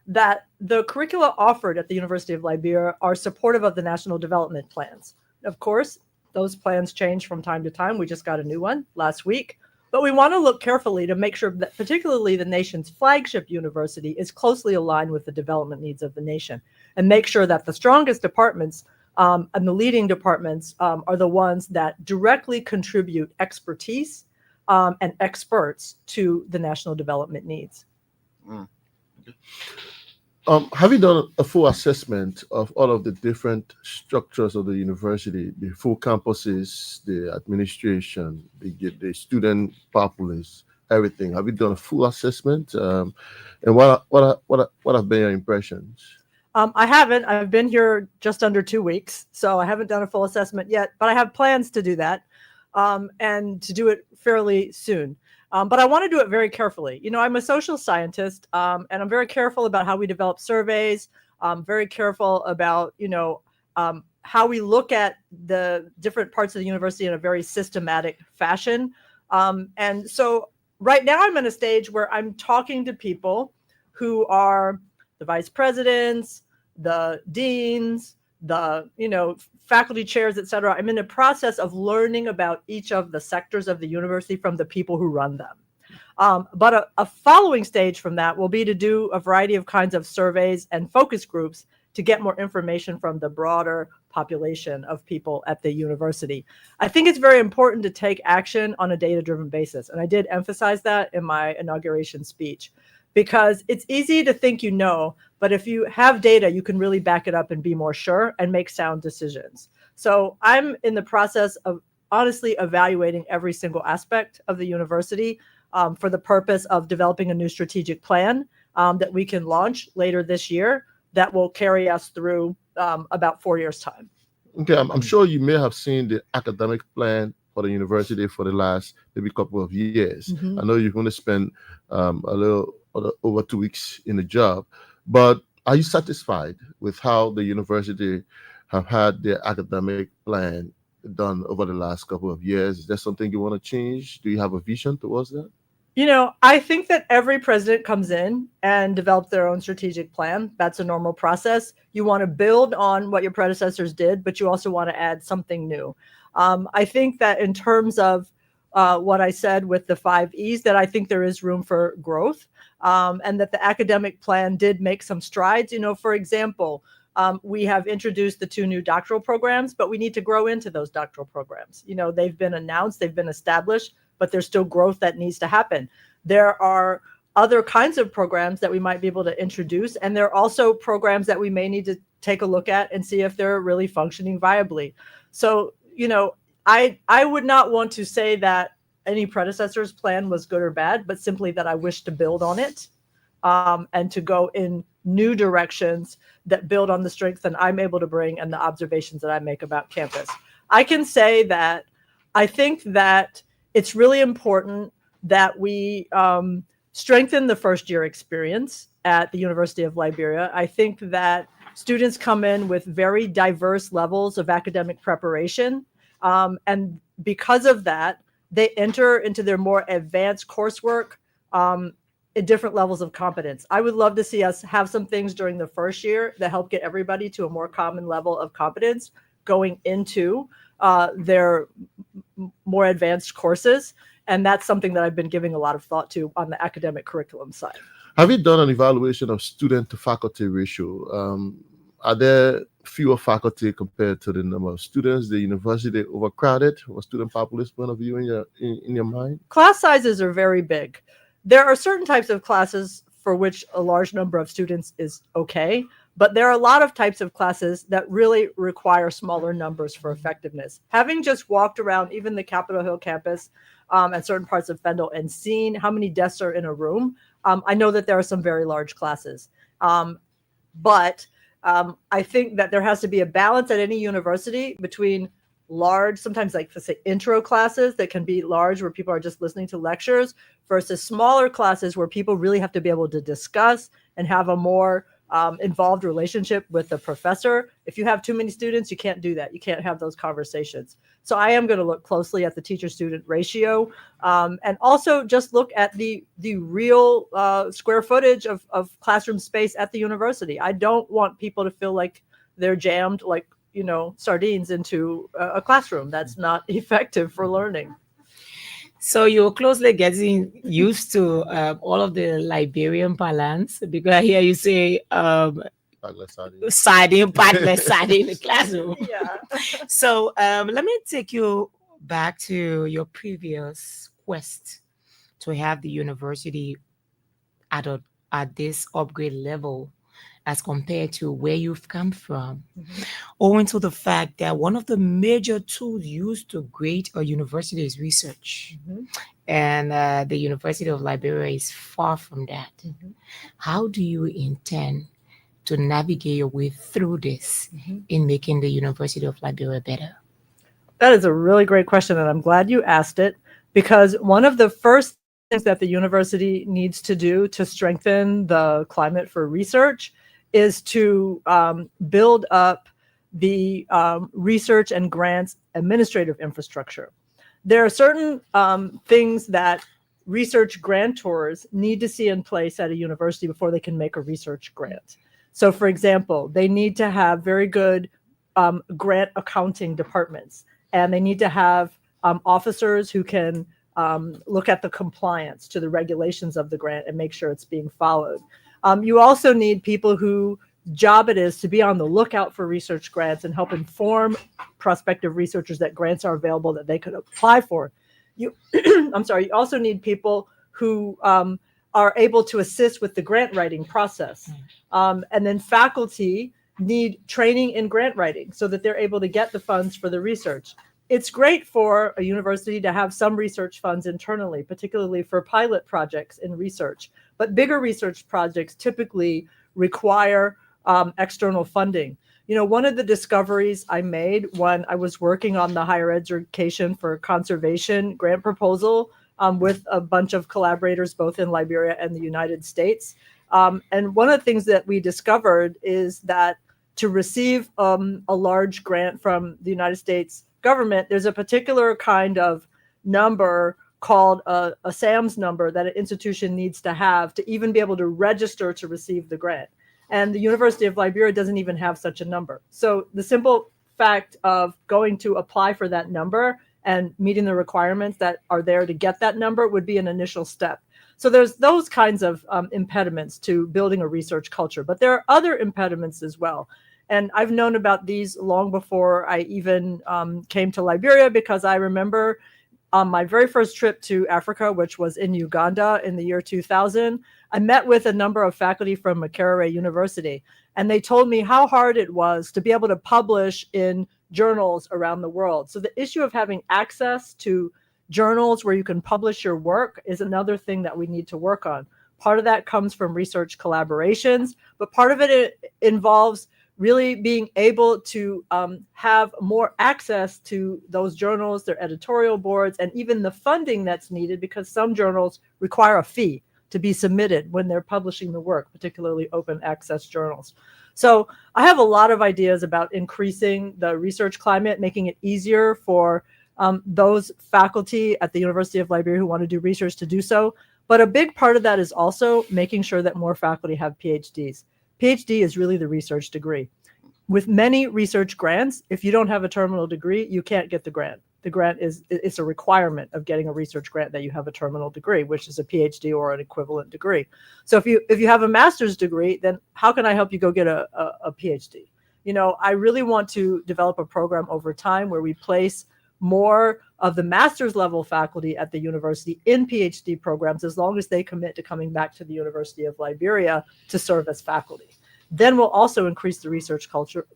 that the curricula offered at the University of Liberia are supportive of the national development plans. Of course, those plans change from time to time. We just got a new one last week. But we want to look carefully to make sure that particularly the nation's flagship university is closely aligned with the development needs of the nation, and make sure that the strongest departments and the leading departments are the ones that directly contribute expertise and experts to the national development needs.
Okay. Have you done a full assessment of all of the different structures of the university, the full campuses, the administration, the student populace, everything? Have you done a full assessment? And what have been your impressions?
I haven't. I've been here just under 2 weeks, so I haven't done a full assessment yet, but I have plans to do that and to do it fairly soon. But I want to do it very carefully. I'm a social scientist, and I'm very careful about how we develop surveys. I'm very careful about, how we look at the different parts of the university in a very systematic fashion. And so right now I'm in a stage where I'm talking to people who are the vice presidents, the deans, the faculty chairs, etc. I'm in a process of learning about each of the sectors of the university from the people who run them. But a following stage from that will be to do a variety of kinds of surveys and focus groups to get more information from the broader population of people at the university. I think it's very important to take action on a data-driven basis. And I did emphasize that in my inauguration speech, because it's easy to think but if you have data, you can really back it up and be more sure and make sound decisions. So I'm in the process of honestly evaluating every single aspect of the university for the purpose of developing a new strategic plan that we can launch later this year that will carry us through about 4 years' time.
Okay, I'm sure you may have seen the academic plan for the university for the last maybe couple of years. I know you've only spent a little over 2 weeks in the job, but are you satisfied with how the university have had their academic plan done over the last couple of years? Is there something you want to change? Do you have a vision towards that?
I think that every president comes in and develops their own strategic plan. That's a normal process. You want to build on what your predecessors did, but you also want to add something new. I think that in terms of what I said with the 5 E's, that I think there is room for growth, and that the academic plan did make some strides. For example, we have introduced the 2 new doctoral programs, but we need to grow into those doctoral programs. They've been announced, they've been established, but there's still growth that needs to happen. There are other kinds of programs that we might be able to introduce, and there are also programs that we may need to take a look at and see if they're really functioning viably. So, I would not want to say that any predecessor's plan was good or bad, but simply that I wish to build on it and to go in new directions that build on the strengths that I'm able to bring and the observations that I make about campus. I can say that I think that it's really important that we strengthen the first year experience at the University of Liberia. I think that students come in with very diverse levels of academic preparation. And because of that, they enter into their more advanced coursework at different levels of competence. I would love to see us have some things during the first year that help get everybody to a more common level of competence going into their more advanced courses. And that's something that I've been giving a lot of thought to on the academic curriculum side.
Have you done an evaluation of student to faculty ratio? Are there fewer faculty compared to the number of students? The university overcrowded from a student population point of view in your mind?
Class sizes are very big. There are certain types of classes for which a large number of students is okay, but there are a lot of types of classes that really require smaller numbers for effectiveness. Having just walked around even the Capitol Hill campus and certain parts of Fendel and seen how many desks are in a room, I know that there are some very large classes. But I think that there has to be a balance at any university between large, sometimes like let's say intro classes that can be large where people are just listening to lectures versus smaller classes where people really have to be able to discuss and have a more involved relationship with the professor. If you have too many students, you can't do that. You can't have those conversations. So I am going to look closely at the teacher-student ratio and also just look at the real square footage of classroom space at the university. I don't want people to feel like they're jammed like, sardines into a classroom. That's not effective for learning.
So you're closely getting used to all of the Liberian parlance, because I hear you say sardine, padless sardine in the classroom.
Yeah.
So let me take you back to your previous quest to have the university at this upgrade level as compared to where you've come from, owing to the fact that one of the major tools used to grade a university is research. And the University of Liberia is far from that. How do you intend to navigate your way through this in making the University of Liberia better?
That is a really great question, and I'm glad you asked it, because one of the first things that the university needs to do to strengthen the climate for research is to build up the research and grants administrative infrastructure. There are certain things that research grantors need to see in place at a university before they can make a research grant. So, for example, they need to have very good grant accounting departments, and they need to have officers who can look at the compliance to the regulations of the grant and make sure it's being followed. You also need people whose job it is to be on the lookout for research grants and help inform prospective researchers that grants are available that they could apply for. You you also need people who are able to assist with the grant writing process. And then faculty need training in grant writing so that they're able to get the funds for the research. It's great for a university to have some research funds internally, particularly for pilot projects in research. But bigger research projects typically require external funding. One of the discoveries I made when I was working on the higher education for conservation grant proposal with a bunch of collaborators, both in Liberia and the United States. And one of the things that we discovered is that to receive a large grant from the United States government, there's a particular kind of number called a SAMS number that an institution needs to have to even be able to register to receive the grant. And the University of Liberia doesn't even have such a number. So the simple fact of going to apply for that number and meeting the requirements that are there to get that number would be an initial step. So there's those kinds of impediments to building a research culture, but there are other impediments as well. And I've known about these long before I even came to Liberia, because I remember on my very first trip to Africa, which was in Uganda in the year 2000, I met with a number of faculty from Makerere University, and they told me how hard it was to be able to publish in journals around the world. So the issue of having access to journals where you can publish your work is another thing that we need to work on. Part of that comes from research collaborations, but part of it involves really being able to have more access to those journals, their editorial boards, and even the funding that's needed, because some journals require a fee to be submitted when they're publishing the work, particularly open access journals. So I have a lot of ideas about increasing the research climate, making it easier for those faculty at the University of Liberia who want to do research to do so. But a big part of that is also making sure that more faculty have PhDs. PhD is really the research degree. With many research grants, if you don't have a terminal degree, you can't get the grant. The grant it's a requirement of getting a research grant that you have a terminal degree, which is a PhD or an equivalent degree. So if you have a master's degree, then how can I help you go get a PhD? I really want to develop a program over time where we place more of the master's level faculty at the university in PhD programs, as long as they commit to coming back to the University of Liberia to serve as faculty. Then we'll also increase the research culture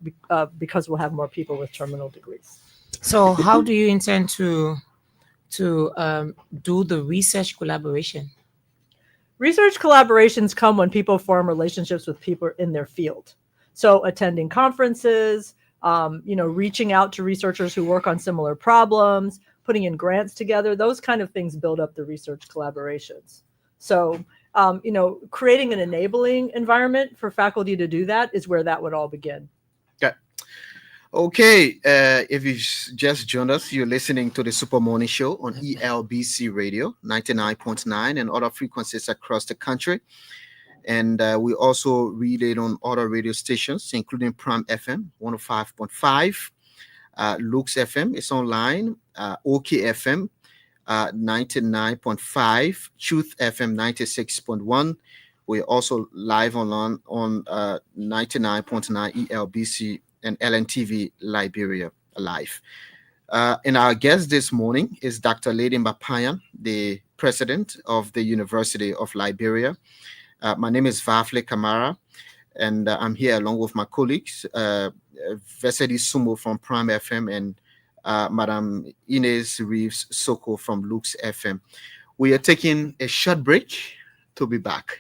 because we'll have more people with terminal degrees.
So how do you intend to do the research collaboration?
Research collaborations come when people form relationships with people in their field. So attending conferences, reaching out to researchers who work on similar problems, putting in grants together, those kind of things build up the research collaborations. So, creating an enabling environment for faculty to do that is where that would all begin.
Okay, if you just joined us, you're listening to the Super Morning Show on ELBC Radio 99.9 and other frequencies across the country. And we also read it on other radio stations, including Prime FM 105.5, LUX FM is online, OK FM 99.5, Truth FM 96.1. We're also live on 99.9 ELBC and LNTV Liberia Live. And our guest this morning is Dr. Layli Marparyan, the president of the University of Liberia. My name is Vafle Kamara, and I'm here along with my colleagues, Vesedi Sumo from Prime FM and Madam Inez Reeves Soko from Lux FM. We are taking a short break to be back.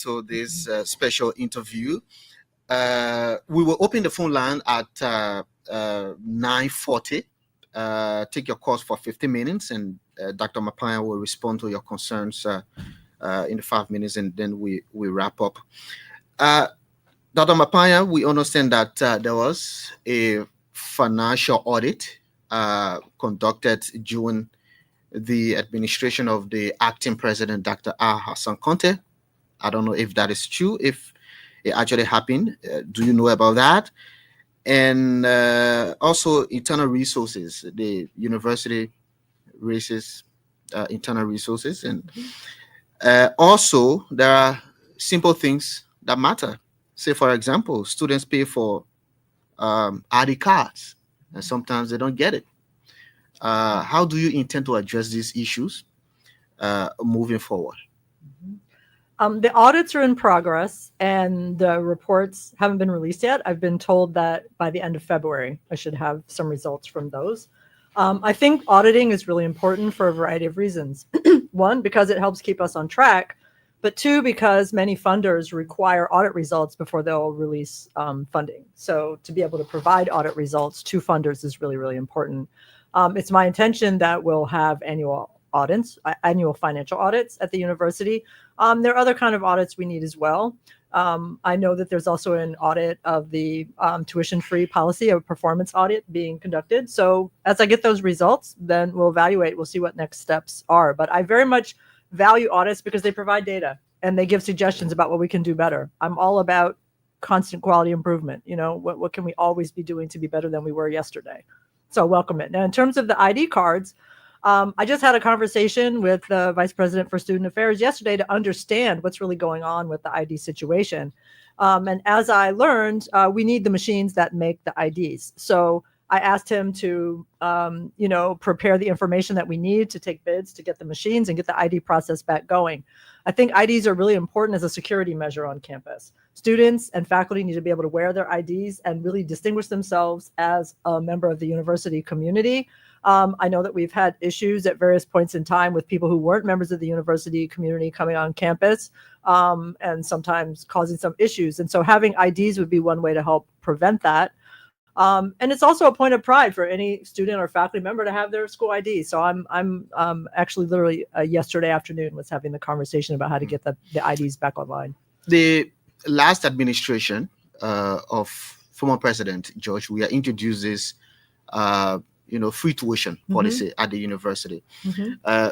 to this special interview. We will open the phone line at 9:40. Take your calls for 15 minutes, and Dr. Marparyan will respond to your concerns in the 5 minutes, and then we wrap up. Dr. Marparyan, we understand that there was a financial audit conducted during the administration of the acting president, Dr. Hassan Conte. I don't know if that is true, if it actually happened. Do you know about that? And also internal resources, the university raises internal resources. And also there are simple things that matter. Say, for example, students pay for ID cards, and sometimes they don't get it. How do you intend to address these issues moving forward?
The audits are in progress, and the reports haven't been released yet. I've been told that by the end of February, I should have some results from those. I think auditing is really important for a variety of reasons. One, because it helps keep us on track, but two, because many funders require audit results before they'll release funding. So to be able to provide audit results to funders is really, really important. It's my intention that we'll have annual financial audits at the university. There are other kind of audits we need as well. I know that there's also an audit of the tuition-free policy, a performance audit being conducted. So as I get those results, then we'll evaluate, we'll see what next steps are. But I very much value audits because they provide data and they give suggestions about what we can do better. I'm all about constant quality improvement. You know, what can we always be doing to be better than we were yesterday? So welcome it. Now, in terms of the ID cards, I just had a conversation with the Vice President for Student Affairs yesterday to understand what's really going on with the ID situation. And as I learned, we need the machines that make the IDs. So I asked him to, prepare the information that we need to take bids to get the machines and get the ID process back going. I think IDs are really important as a security measure on campus. Students and faculty need to be able to wear their IDs and really distinguish themselves as a member of the university community. I know that we've had issues at various points in time with people who weren't members of the university community coming on campus and sometimes causing some issues. And so having IDs would be one way to help prevent that. And it's also a point of pride for any student or faculty member to have their school ID. So I'm actually literally yesterday afternoon was having the conversation about how to get the IDs back online.
The last administration of former President George Weah introduced this free tuition policy at the university.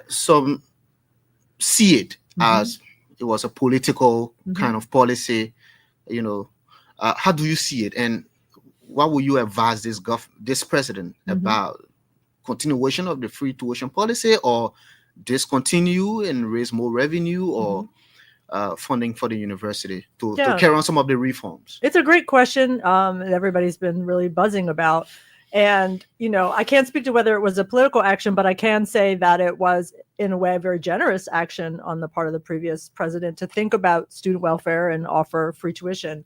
Some see it as it was a political kind of policy. How do you see it, and what will you advise this president about? Continuation of the free tuition policy, or discontinue and raise more revenue, or funding for the university to carry on some of the reforms?
It's a great question that everybody's been really buzzing about. And, I can't speak to whether it was a political action, but I can say that it was, in a way, a very generous action on the part of the previous president to think about student welfare and offer free tuition.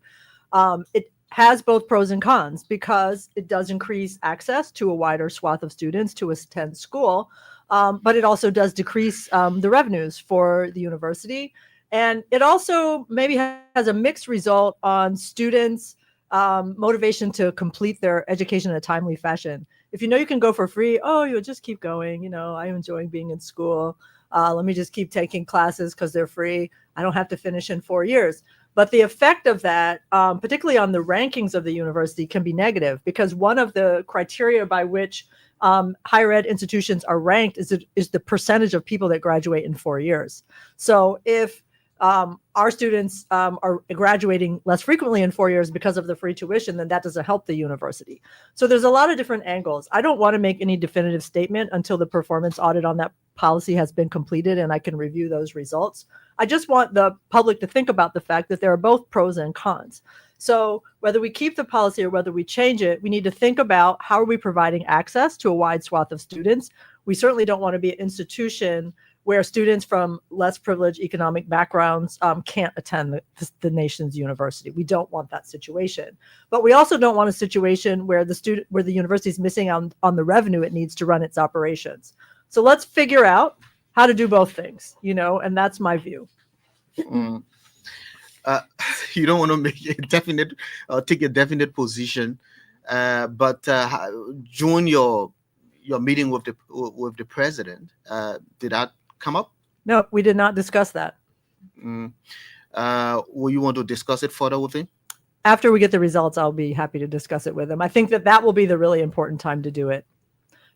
It has both pros and cons because it does increase access to a wider swath of students to attend school, but it also does decrease the revenues for the university. And it also maybe has a mixed result on students' motivation to complete their education in a timely fashion. If you can go for free, you'll just keep going. I'm enjoying being in school. Let me just keep taking classes because they're free. I don't have to finish in 4 years. But the effect of that, particularly on the rankings of the university, can be negative because one of the criteria by which higher ed institutions are ranked is the percentage of people that graduate in 4 years. So if our students are graduating less frequently in 4 years because of the free tuition, then that doesn't help the university. So there's a lot of different angles. I don't want to make any definitive statement until the performance audit on that policy has been completed and I can review those results. I just want the public to think about the fact that there are both pros and cons. So whether we keep the policy or whether we change it, we need to think about how are we providing access to a wide swath of students. We certainly don't want to be an institution where students from less privileged economic backgrounds can't attend the nation's university. We don't want that situation. But we also don't want a situation where the university is missing on the revenue it needs to run its operations. So let's figure out how to do both things, and that's my view.
you don't want to make a definite or take a definite position, but during your meeting with the president, did that come up?
No, we did not discuss that.
Will you want to discuss it further with him?
After we get the results, I'll be happy to discuss it with him. I think that will be the really important time to do it,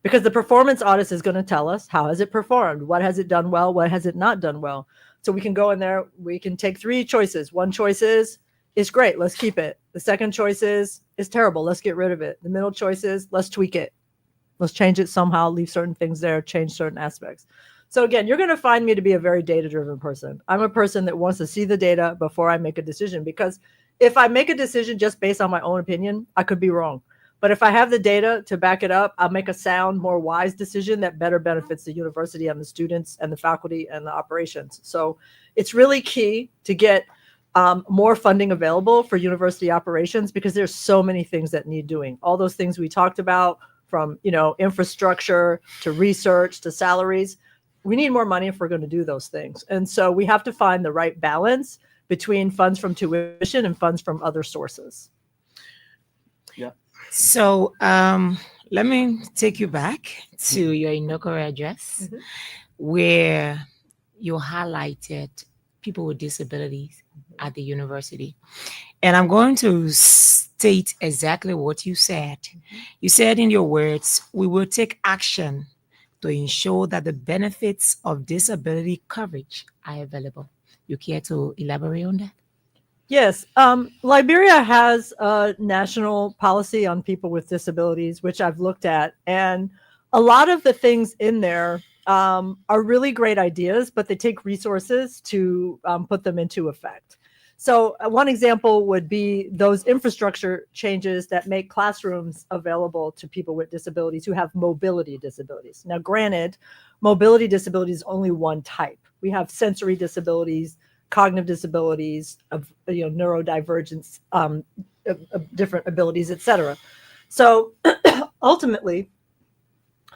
because the performance audit is going to tell us how has it performed, what has it done well, what has it not done well. So we can go in there, we can take three choices. One choice is great, let's keep it. The second choice is terrible, let's get rid of it. The middle choice is let's tweak it. Let's change it somehow, leave certain things there, change certain aspects. So again, you're going to find me to be a very data-driven person. I'm a person that wants to see the data before I make a decision, because if I make a decision just based on my own opinion, I could be wrong. But if I have the data to back it up, I'll make a sound, more wise decision that better benefits the university and the students and the faculty and the operations. So it's really key to get more funding available for university operations, because there's so many things that need doing. All those things we talked about, from infrastructure to research to salaries. We need more money if we're going to do those things. And so we have to find the right balance between funds from tuition and funds from other sources.
Yeah.
So let me take you back to your inaugural address, where you highlighted people with disabilities at the university. And I'm going to state exactly what you said. You said in your words, we will take action to ensure that the benefits of disability coverage are available. You care to elaborate on that?
Yes. Liberia has a national policy on people with disabilities, which I've looked at. And a lot of the things in there are really great ideas, but they take resources to put them into effect. So one example would be those infrastructure changes that make classrooms available to people with disabilities who have mobility disabilities. Now, granted, mobility disability is only one type. We have sensory disabilities, cognitive disabilities, neurodivergence, different abilities, etc. So ultimately,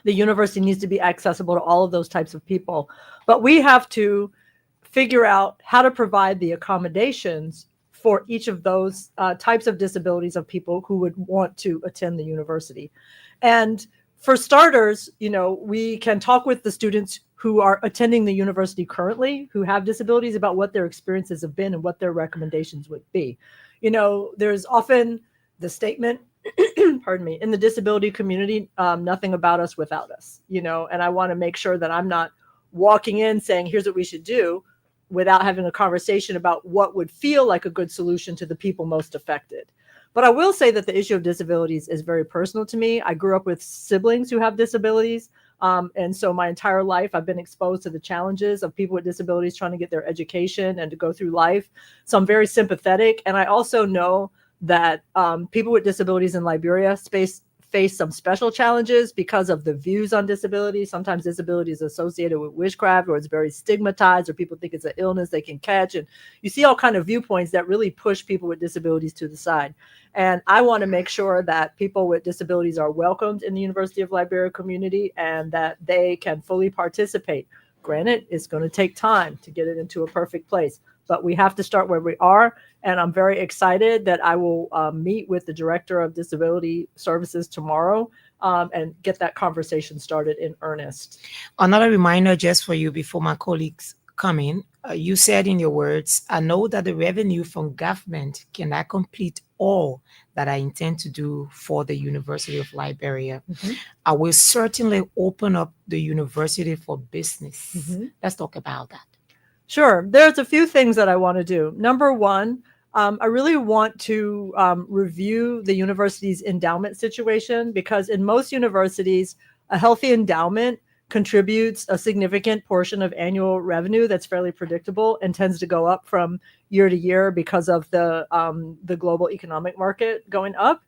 the university needs to be accessible to all of those types of people. But we have to figure out how to provide the accommodations for each of those types of disabilities of people who would want to attend the university. And for starters, we can talk with the students who are attending the university currently, who have disabilities, about what their experiences have been and what their recommendations would be. There's often the statement, pardon me, in the disability community, nothing about us without us, and I want to make sure that I'm not walking in saying, here's what we should do, without having a conversation about what would feel like a good solution to the people most affected. But I will say that the issue of disabilities is very personal to me. I grew up with siblings who have disabilities. And so my entire life, I've been exposed to the challenges of people with disabilities trying to get their education and to go through life. So I'm very sympathetic. And I also know that people with disabilities in Liberia face some special challenges because of the views on disability. Sometimes disability is associated with witchcraft, or it's very stigmatized, or people think it's an illness they can catch. And you see all kinds of viewpoints that really push people with disabilities to the side. And I want to make sure that people with disabilities are welcomed in the University of Liberia community and that they can fully participate. Granted, it's going to take time to get it into a perfect place, but we have to start where we are. And I'm very excited that I will meet with the Director of Disability Services tomorrow and get that conversation started in earnest.
Another reminder just for you before my colleagues come in, you said in your words, I know that the revenue from government cannot complete all that I intend to do for the University of Liberia. I will certainly open up the university for business. Let's talk about that.
Sure. There's a few things that I want to do. Number one, I really want to review the university's endowment situation, because in most universities, a healthy endowment contributes a significant portion of annual revenue that's fairly predictable and tends to go up from year to year because of the global economic market going up.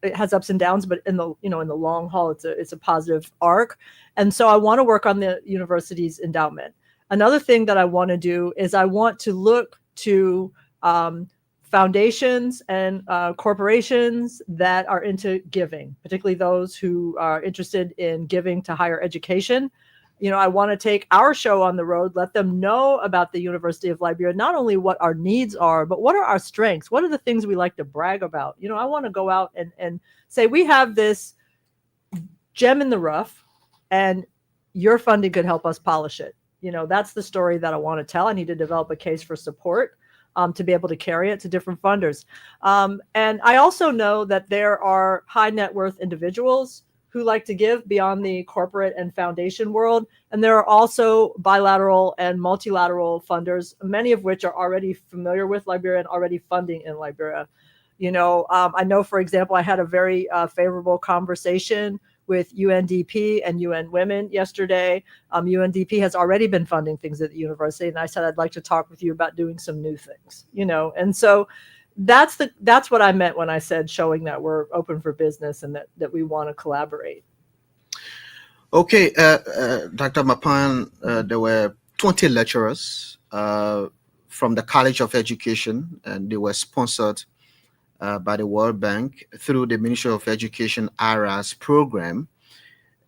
It has ups and downs, but in the long haul, it's a positive arc. And so I want to work on the university's endowment. Another thing that I want to do is I want to look to foundations and corporations that are into giving, particularly those who are interested in giving to higher education. I want to take our show on the road, let them know about the University of Liberia, not only what our needs are, but what are our strengths? What are the things we like to brag about? I want to go out and say, we have this gem in the rough and your funding could help us polish it. That's the story that I want to tell. I need to develop a case for support to be able to carry it to different funders. And I also know that there are high net worth individuals who like to give beyond the corporate and foundation world. And there are also bilateral and multilateral funders, many of which are already familiar with Liberia and already funding in Liberia. I know, for example, I had a very favorable conversation with UNDP and UN Women yesterday. UNDP has already been funding things at the university, and I said I'd like to talk with you about doing some new things. And so that's what I meant when I said showing that we're open for business and that we want to collaborate.
Okay, Dr. Marparyan, there were 20 lecturers from the College of Education, and they were sponsored by the World Bank through the Ministry of Education ARA's program,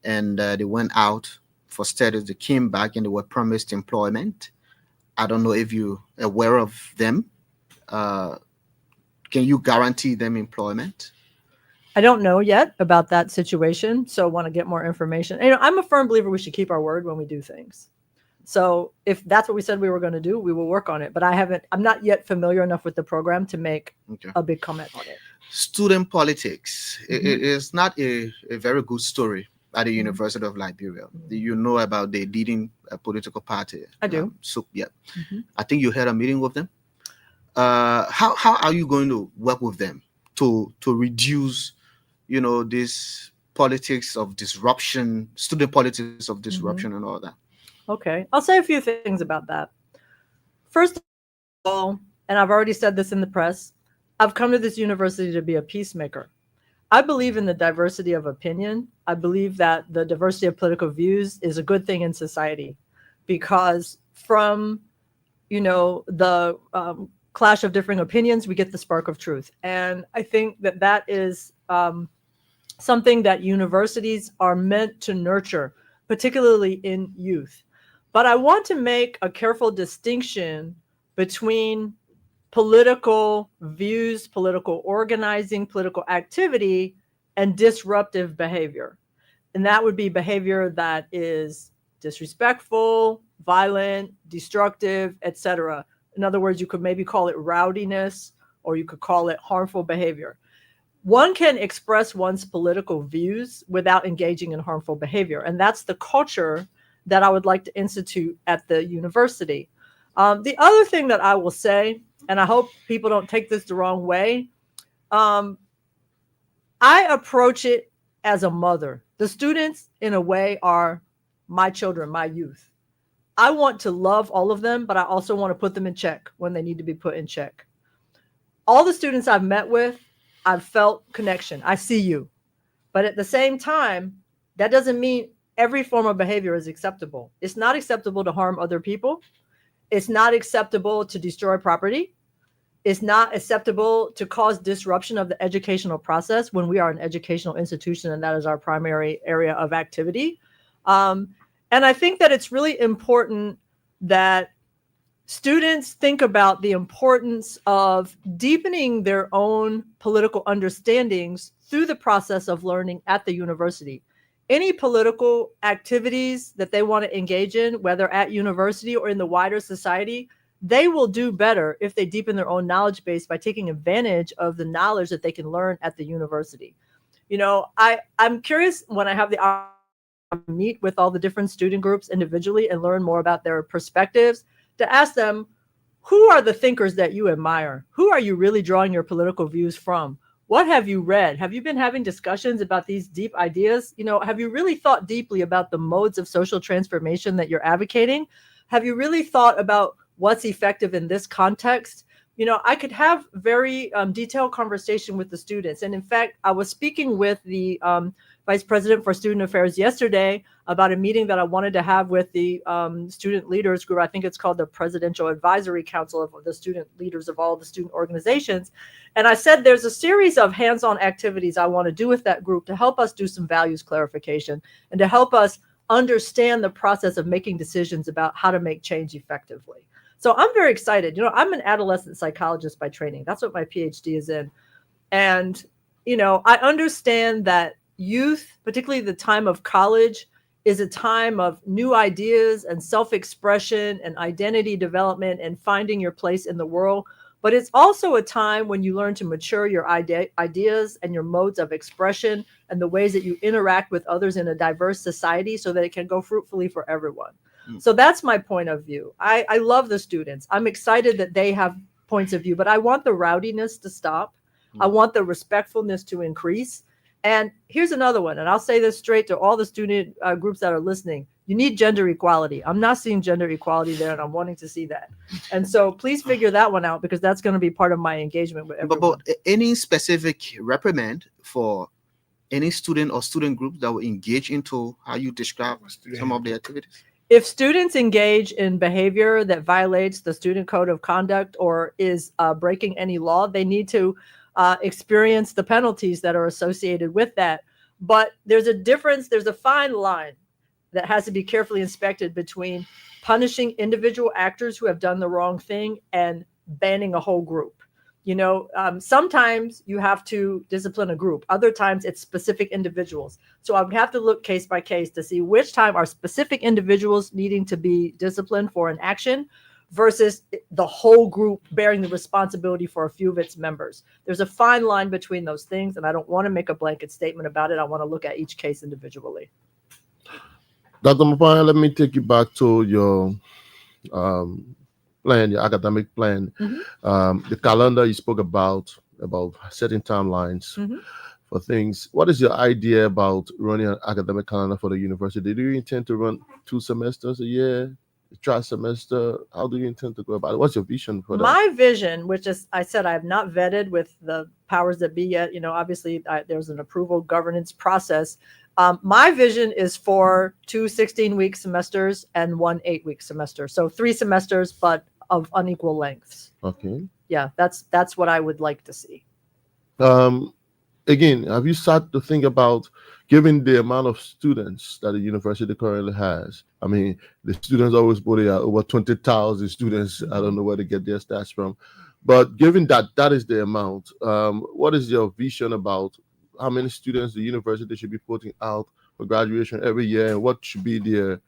and they went out for studies. They came back and they were promised employment. I don't know if you're aware of them. Can you guarantee them employment?
I don't know yet about that situation, so I want to get more information. I'm a firm believer we should keep our word when we do things. So if that's what we said we were going to do, we will work on it. But I'm not yet familiar enough with the program to make a big comment on it.
Student politics. It is not a very good story at the University of Liberia. You know about the leading political party.
I do.
I think you had a meeting with them. How are you going to work with them to reduce, this politics of disruption, student politics of disruption and all that?
Okay, I'll say a few things about that. First of all, and I've already said this in the press, I've come to this university to be a peacemaker. I believe in the diversity of opinion. I believe that the diversity of political views is a good thing in society, because from, the clash of differing opinions, we get the spark of truth. And I think that is something that universities are meant to nurture, particularly in youth. But I want to make a careful distinction between political views, political organizing, political activity, and disruptive behavior. And that would be behavior that is disrespectful, violent, destructive, etc. In other words, you could maybe call it rowdiness, or you could call it harmful behavior. One can express one's political views without engaging in harmful behavior. And that's the culture that I would like to institute at the university. The other thing that I will say, and I hope people don't take this the wrong way, I approach it as a mother. The students, in a way, are my children, my youth. I want to love all of them, but I also want to put them in check when they need to be put in check. All the students I've met with, I've felt connection. I see you. But at the same time, that doesn't mean every form of behavior is acceptable. It's not acceptable to harm other people. It's not acceptable to destroy property. It's not acceptable to cause disruption of the educational process when we are an educational institution and that is our primary area of activity. And I think that it's really important that students think about the importance of deepening their own political understandings through the process of learning at the university. Any political activities that they want to engage in, whether at university or in the wider society, they will do better if they deepen their own knowledge base by taking advantage of the knowledge that they can learn at the university. I'm curious when I have the opportunity to meet with all the different student groups individually and learn more about their perspectives, to ask them, who are the thinkers that you admire? Who are you really drawing your political views from? What have you read? Have you been having discussions about these deep ideas? Have you really thought deeply about the modes of social transformation that you're advocating? Have you really thought about what's effective in this context? I could have very detailed conversation with the students. And in fact, I was speaking with the Vice President for Student Affairs yesterday about a meeting that I wanted to have with the student leaders group. I think it's called the Presidential Advisory Council of the student leaders of all the student organizations. And I said there's a series of hands-on activities I want to do with that group to help us do some values clarification and to help us understand the process of making decisions about how to make change effectively. So I'm very excited. I'm an adolescent psychologist by training. That's what my PhD is in. And, I understand that youth, particularly the time of college, is a time of new ideas and self-expression and identity development and finding your place in the world. But it's also a time when you learn to mature your ideas and your modes of expression and the ways that you interact with others in a diverse society so that it can go fruitfully for everyone. So that's my point of view. I love the students. I'm excited that they have points of view, but I want the rowdiness to stop. I want the respectfulness to increase. And here's another one, and I'll say this straight to all the student groups that are listening. You need gender equality. I'm not seeing gender equality there, and I'm wanting to see that. And so please figure that one out, because that's going to be part of my engagement with everyone.
But any specific reprimand for any student or student group that will engage into how you describe some of the activities?
If students engage in behavior that violates the student code of conduct or is breaking any law, they need to experience the penalties that are associated with that. But there's a difference. There's a fine line that has to be carefully inspected between punishing individual actors who have done the wrong thing and banning a whole group. Sometimes you have to discipline a group. Other times it's specific individuals. So I would have to look case by case to see which time are specific individuals needing to be disciplined for an action versus the whole group bearing the responsibility for a few of its members. There's a fine line between those things, and I don't want to make a blanket statement about it. I want to look at each case individually.
Dr. Marparyan, let me take you back to your plan, your academic plan. The calendar you spoke about setting timelines for things. What is your idea about running an academic calendar for the university? Do you intend to run 2 semesters a year, try semester? How do you intend to go about it? What's your vision for that?
My vision, which is, I said, I have not vetted with the powers that be yet. Obviously there's an approval governance process. My vision is for 2 16-week semesters and 1 8-week semester. So 3 semesters, but of unequal lengths.
Okay.
Yeah, that's what I would like to see.
Again, have you started to think about, given the amount of students that the university currently has? I mean, the students always put it over 20,000 students. I don't know where to get their stats from. But given that is the amount, what is your vision about how many students the university should be putting out for graduation every year, and what should be their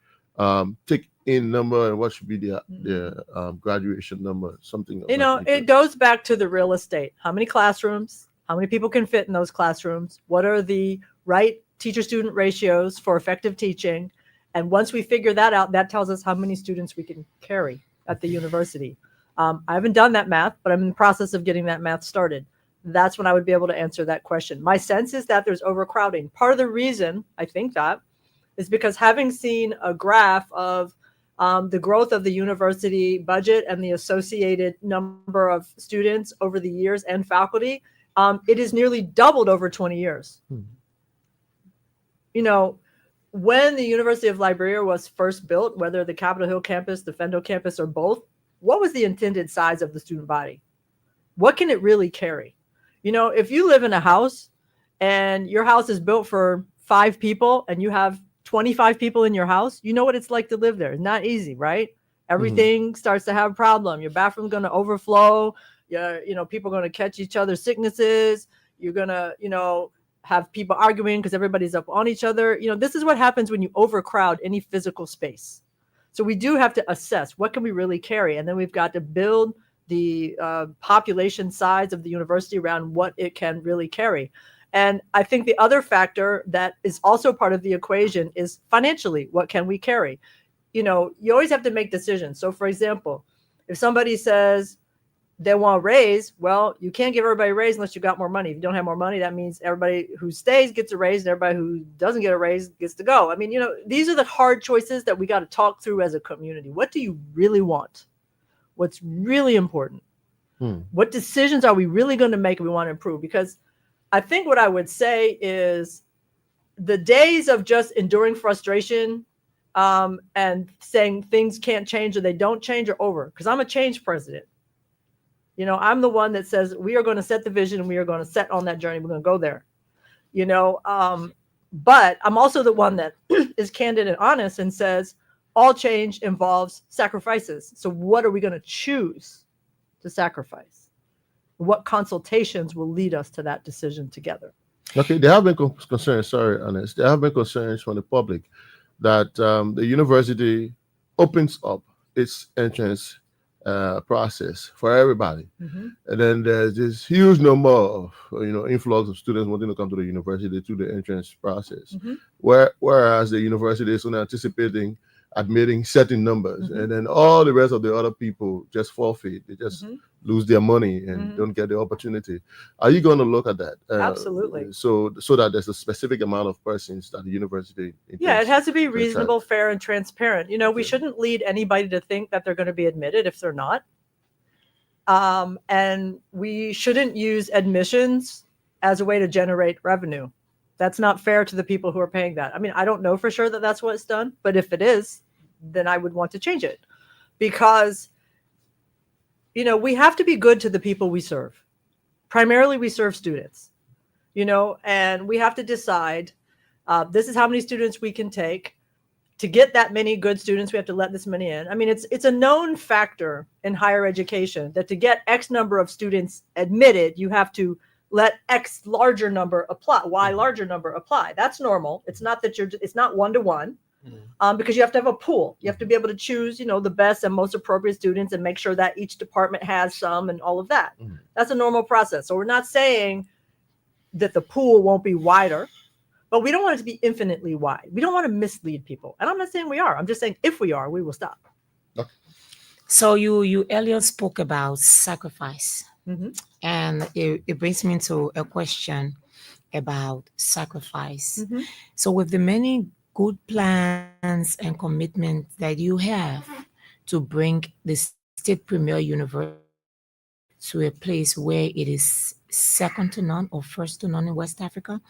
take-in number, and what should be their graduation number? Something.
It goes back to the real estate. How many classrooms? How many people can fit in those classrooms? What are the right teacher-student ratios for effective teaching? And once we figure that out, that tells us how many students we can carry at the university. I haven't done that math, but I'm in the process of getting that math started. That's when I would be able to answer that question. My sense is that there's overcrowding. Part of the reason I think that is because, having seen a graph of the growth of the university budget and the associated number of students over the years and faculty, it is nearly doubled over 20 years. When the University of Liberia was first built, whether the Capitol Hill campus, the Fendo campus, or both, what was the intended size of the student body? What can it really carry? If you live in a house and your house is built for 5 people and you have 25 people in your house, you know what it's like to live there. It's not easy, right? Everything starts to have a problem. Your bathroom's going to overflow. People are going to catch each other's sicknesses. You're going to, have people arguing because everybody's up on each other. This is what happens when you overcrowd any physical space. So we do have to assess what can we really carry. And then we've got to build the population size of the university around what it can really carry. And I think the other factor that is also part of the equation is financially, what can we carry? You always have to make decisions. So for example, if somebody says they want a raise, well, you can't give everybody a raise unless you got more money. If you don't have more money, that means everybody who stays gets a raise and everybody who doesn't get a raise gets to go. I mean, these are the hard choices that we got to talk through as a community. What do you really want? What's really important? What decisions are we really going to make if we want to improve? Because I think what I would say is the days of just enduring frustration and saying things can't change or they don't change are over, because I'm a change president. I'm the one that says we are going to set the vision and we are going to set on that journey. We're going to go there, But I'm also the one that is candid and honest and says all change involves sacrifices. So what are we going to choose to sacrifice? What consultations will lead us to that decision together?
Okay, there have been concerns, sorry, Ernest, there have been concerns from the public that the university opens up its entrance process for everybody.
Mhm.
And then there's this huge number of influx of students wanting to come to the university through the entrance process.
Mhm.
Whereas the university is only anticipating admitting certain numbers,
Mhm.
and then all the rest of the other people just forfeit. They just
Mhm.
lose their money and
Mhm.
don't get the opportunity. Are you going to look at that?
Absolutely.
So that there's a specific amount of persons that the university
Yeah, it
intends
has to be
to
reasonable, fair, and transparent. We
Okay.
shouldn't lead anybody to think that they're going to be admitted if they're not. And we shouldn't use admissions as a way to generate revenue. That's not fair to the people who are paying that. I mean, I don't know for sure that that's what's done, but if it is, then I would want to change it, because we have to be good to the people we serve. Primarily, we serve students, and we have to decide this is how many students we can take. To get that many good students, we have to let this many in. I mean, it's a known factor in higher education that to get X number of students admitted, you have to let X larger number apply, Y larger number apply. That's normal. It's not that it's not 1-to-1. Because you have to have a pool. You have to be able to choose, the best and most appropriate students and make sure that each department has some and all of that. That's a normal process. So we're not saying that the pool won't be wider, but we don't want it to be infinitely wide. We don't want to mislead people. And I'm not saying we are. I'm just saying if we are, we will stop.
So you earlier spoke about sacrifice.
Mm-hmm.
And it brings me to a question about sacrifice.
Mm-hmm.
So with the many good plans and commitments that you have to bring the state premier university to a place where it is second to none or first to none in West Africa,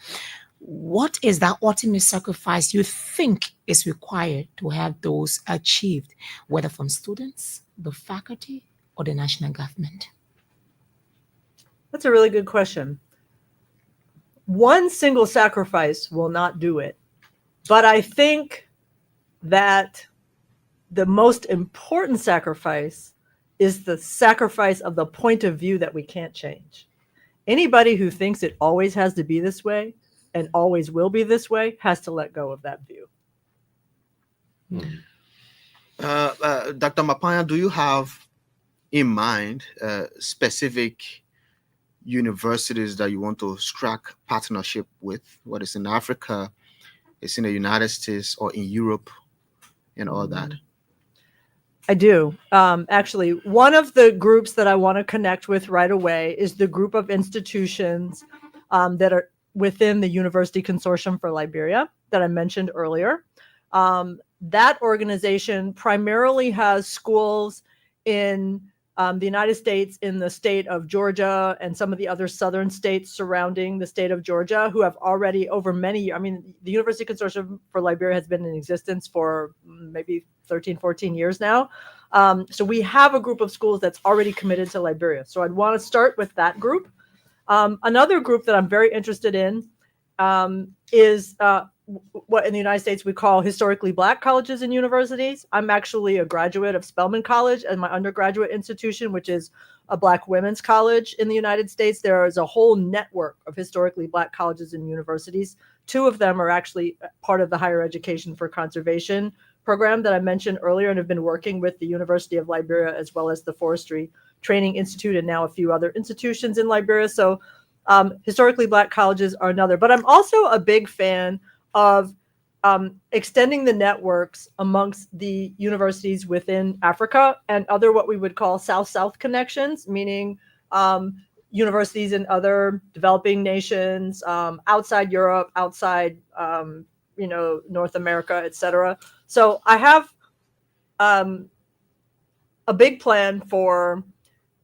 what is that ultimate sacrifice you think is required to have those achieved, whether from students, the faculty, or the national government?
That's a really good question. One single sacrifice will not do it. But I think that the most important sacrifice is the sacrifice of the point of view that we can't change. Anybody who thinks it always has to be this way and always will be this way has to let go of that view.
Dr. Marparyan, do you have in mind specific universities that you want to strike partnership with, whether it's in Africa, it's in the United States, or in Europe, and all that?
I do. Actually, one of the groups that I want to connect with right away is the group of institutions that are within the University Consortium for Liberia that I mentioned earlier. That organization primarily has schools in the United States, in the state of Georgia, and some of the other southern states surrounding the state of Georgia, who have already over many years, I mean, the University Consortium for Liberia has been in existence for maybe 13, 14 years now. So we have a group of schools that's already committed to Liberia. So I'd want to start with that group. Another group that I'm very interested in is what in the United States we call historically Black colleges and universities. I'm actually a graduate of Spelman College as my undergraduate institution, which is a Black women's college in the United States. There is a whole network of historically Black colleges and universities. 2 of them are actually part of the Higher Education for Conservation program that I mentioned earlier, and have been working with the University of Liberia as well as the Forestry Training Institute and now a few other institutions in Liberia. So historically Black colleges are another. But I'm also a big fan of extending the networks amongst the universities within Africa and other what we would call South-South connections, meaning universities in other developing nations, outside Europe, outside North America, etc. So I have a big plan for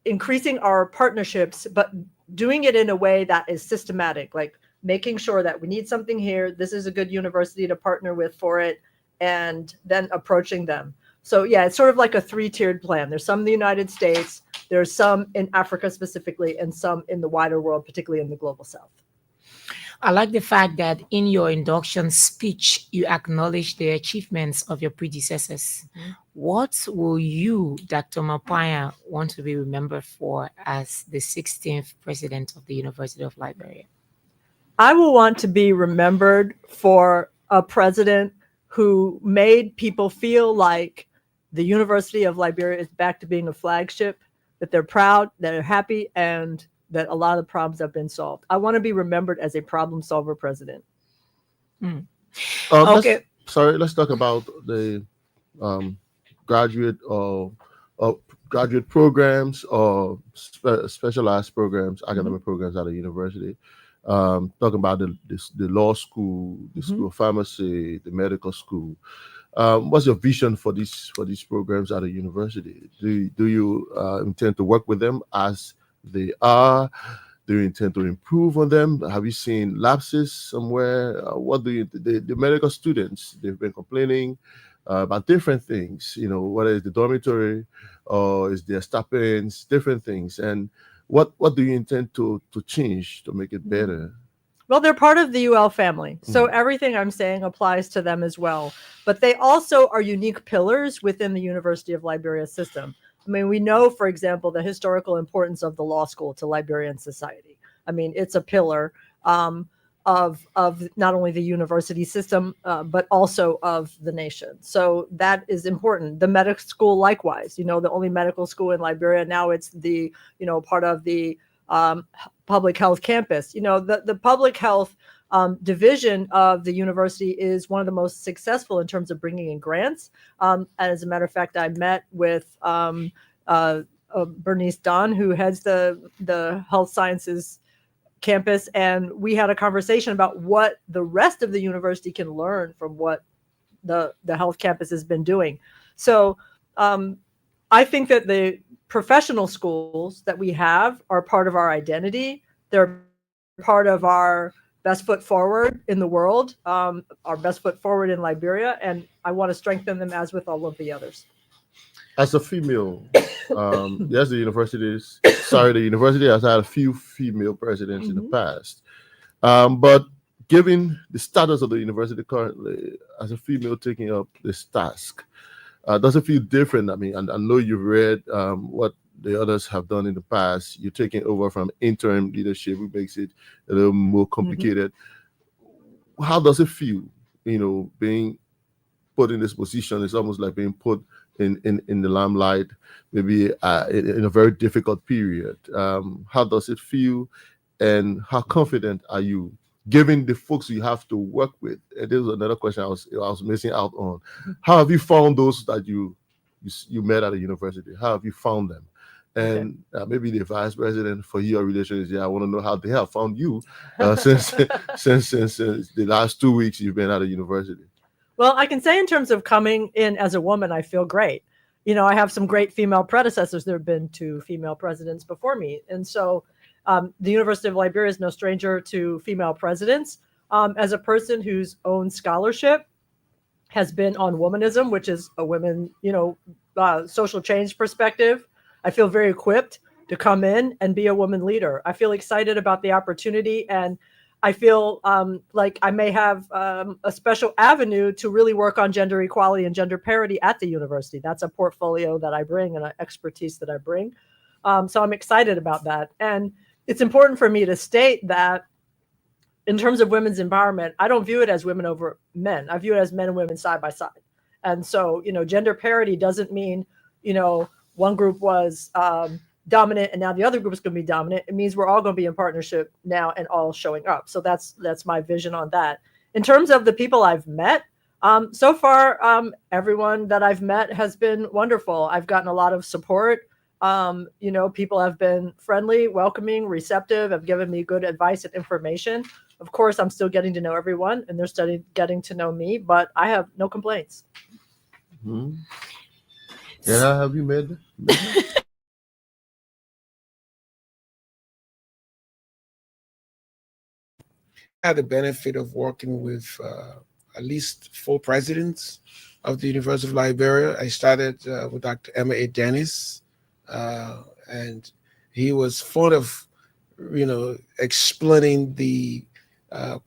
increasing our partnerships, but doing it in a way that is systematic, like making sure that we need something here. This is a good university to partner with for it, and then approaching them. So yeah, it's sort of like a 3-tiered plan. There's some in the United States, there's some in Africa specifically, and some in the wider world, particularly in the global South.
I like the fact that in your induction speech, you acknowledge the achievements of your predecessors. What will you, Dr. Marparyan, want to be remembered for as the 16th president of the University of Liberia?
I will want to be remembered for a president who made people feel like the University of Liberia is back to being a flagship, that they're proud, that they're happy, and that a lot of the problems have been solved. I want to be remembered as a problem solver president.
Okay.
Let's talk about the graduate or graduate programs or specialized programs, academic programs at the university. Talking about the law school, the school of pharmacy, the medical school. What's your vision for these programs at the university? Do you intend to work with them as they are? Do you intend to improve on them? Have you seen lapses somewhere? What do you the medical students, they've been complaining about different things, whether it's the dormitory or is their stipends, different things. And what do you intend to change to make it better?
Well, they're part of the UL family. So everything I'm saying applies to them as well. But they also are unique pillars within the University of Liberia system. I mean, we know, for example, the historical importance of the law school to Liberian society. I mean, it's a pillar of not only the university system, but also of the nation. So that is important. The medical school, likewise, the only medical school in Liberia now, it's the, part of the public health campus. The public health division of the university is one of the most successful in terms of bringing in grants. As a matter of fact, I met with Bernice Don, who heads the health sciences campus, and we had a conversation about what the rest of the university can learn from what the health campus has been doing. So I think that the professional schools that we have are part of our identity. They're part of our best foot forward in the world, our best foot forward in Liberia, and I want to strengthen them as with all of the others.
As a female, yes, the university has had a few female presidents in the past. But given the status of the university currently, as a female taking up this task, does it feel different? I mean, I know you've read what the others have done in the past. You're taking over from interim leadership, which makes it a little more complicated. How does it feel, being put in this position? It's almost like being put in the limelight, maybe in a very difficult period. How does it feel, and how confident are you, given the folks you have to work with? And this is another question I was missing out on. How have you found those that you met at the university? How have you found them? And maybe the vice president for your relations, I want to know how they have found you since the last 2 weeks you've been at the university.
Well, I can say in terms of coming in as a woman, I feel great. I have some great female predecessors. There have been 2 female presidents before me. And so the University of Liberia is no stranger to female presidents. As a person whose own scholarship has been on womanism, which is a women, social change perspective, I feel very equipped to come in and be a woman leader. I feel excited about the opportunity, and I feel like I may have a special avenue to really work on gender equality and gender parity at the university. That's a portfolio that I bring and an expertise that I bring. So I'm excited about that. And it's important for me to state that in terms of women's empowerment, I don't view it as women over men. I view it as men and women side by side. And so, gender parity doesn't mean, one group was dominant and now the other group is going to be dominant. It means we're all going to be in partnership now and all showing up. So that's my vision on that. In terms of the people I've met, so far, everyone that I've met has been wonderful. I've gotten a lot of support. People have been friendly, welcoming, receptive, have given me good advice and information. Of course, I'm still getting to know everyone and they're getting to know me, but I have no complaints.
And how have you met?
I had the benefit of working with at least 4 presidents of the University of Liberia. I started with Dr. Emma A. Dennis, and he was fond of, explaining the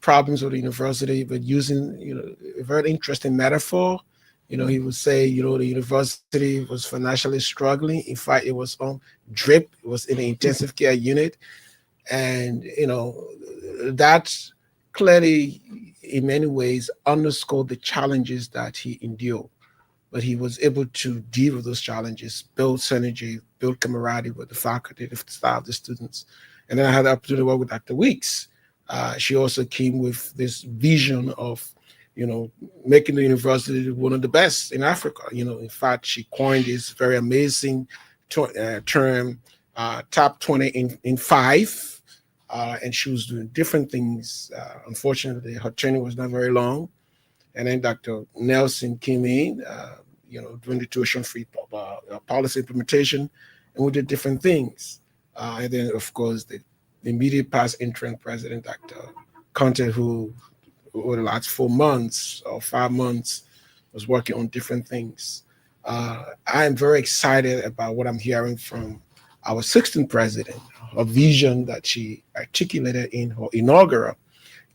problems with the university, but using a very interesting metaphor. He would say, the university was financially struggling. In fact, it was on drip. It was in an intensive care unit, and that clearly, in many ways, underscored the challenges that he endured. But he was able to deal with those challenges, build synergy, build camaraderie with the faculty, the staff, the students. And then I had the opportunity to work with Dr. Weeks. She also came with this vision of, making the university one of the best in Africa. In fact, she coined this very amazing term, top 20 in 5. And she was doing different things. Unfortunately, her tenure was not very long. And then Dr. Nelson came in, doing the tuition-free policy implementation, and we did different things. And then, of course, the immediate past interim president, Dr. Conte, who over the last 4 months or 5 months was working on different things. I am very excited about what I'm hearing from our 16th president. Her vision that she articulated in her inaugural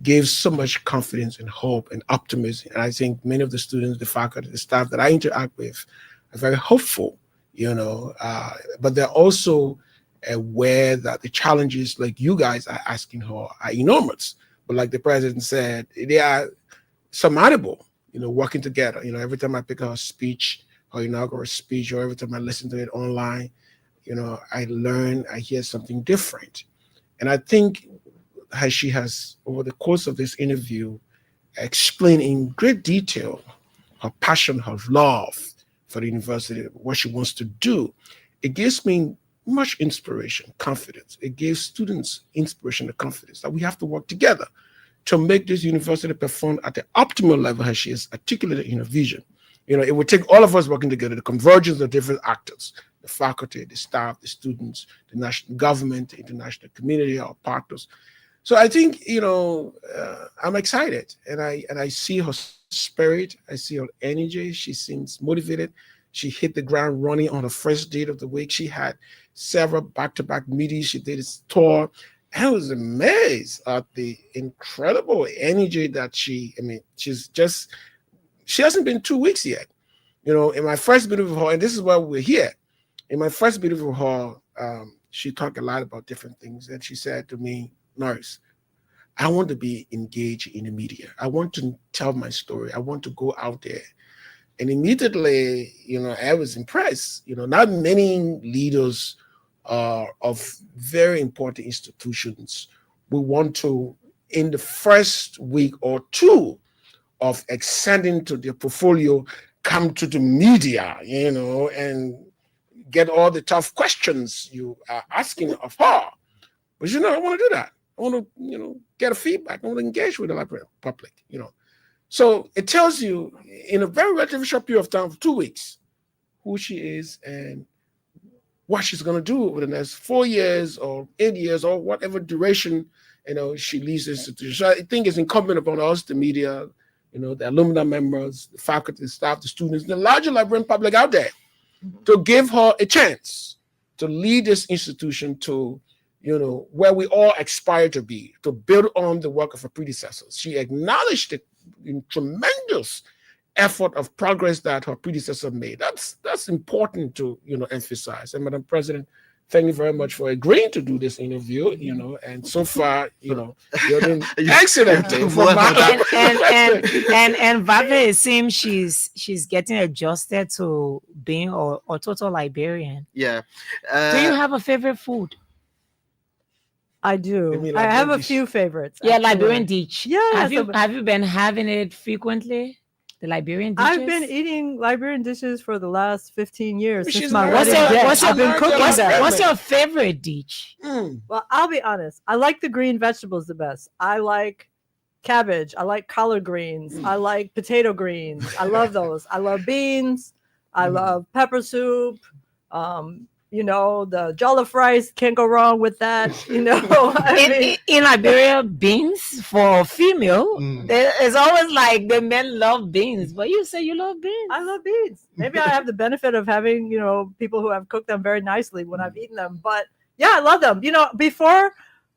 gave so much confidence and hope and optimism. And I think many of the students, the faculty, the staff that I interact with are very hopeful, but they're also aware that the challenges like you guys are asking her are enormous. But like the president said, they are surmountable, working together. Every time I pick her speech, her inaugural speech, or every time I listen to it online, I learn, I hear something different. And I think she has, over the course of this interview, explained in great detail her passion, her love for the university, what she wants to do. It gives me much inspiration, confidence. It gives students inspiration and confidence that we have to work together to make this university perform at the optimal level as she has articulated in her vision. It would take all of us working together, the convergence of different actors, the faculty, the staff, the students, the national government, the international community, our partners. So I think, I'm excited, and I see her spirit. I see her energy. She seems motivated. She hit the ground running on the first day of the week. She had several back-to-back meetings. She did this tour. I was amazed at the incredible energy that she hasn't been 2 weeks yet. In my first meeting with her, and this is why we're here. In my first meeting with her, she talked a lot about different things. And she said to me, Norris, I want to be engaged in the media. I want to tell my story. I want to go out there. And immediately, I was impressed. Not many leaders of very important institutions will want to, in the first week or two of extending to their portfolio, come to the media, and get all the tough questions you are asking of her. But I don't want to do that. I want to, get a feedback. I want to engage with the library public, So it tells you in a very relatively short period of time, for 2 weeks, who she is and what she's going to do over the next 4 years or 8 years or whatever duration, she leaves the institution. So I think it's incumbent upon us, the media, the alumni members, the faculty, the staff, the students, the larger librarian public out there, to give her a chance to lead this institution to, where we all aspire to be, to build on the work of her predecessors. She acknowledged the tremendous effort of progress that her predecessor made. That's important to, emphasize. And Madam President, thank you very much for agreeing to do this interview, and so far, you're doing excellently.
And Vave, it seems she's getting adjusted to being a total Liberian.
Yeah.
Do you have a favorite food?
I do. I have a few favorites.
Yeah,
actually.
Liberian dish.
Yeah.
Have you been having it frequently? The Liberian dishes?
I've been eating Liberian dishes for the last 15 years.
Which
Since
is
my
nice.
wedding day. I've been cooking that.
What's your favorite dish?
Well, I'll be honest. I like the green vegetables the best. I like cabbage. I like collard greens. I like potato greens. I love those. I love beans. I love pepper soup. The jollof rice, can't go wrong with that.
In Liberia, beans for female, it's always like the men love beans, but you say you love beans.
I love beans. Maybe I have the benefit of having, people who have cooked them very nicely when I've eaten them. But yeah, I love them. Before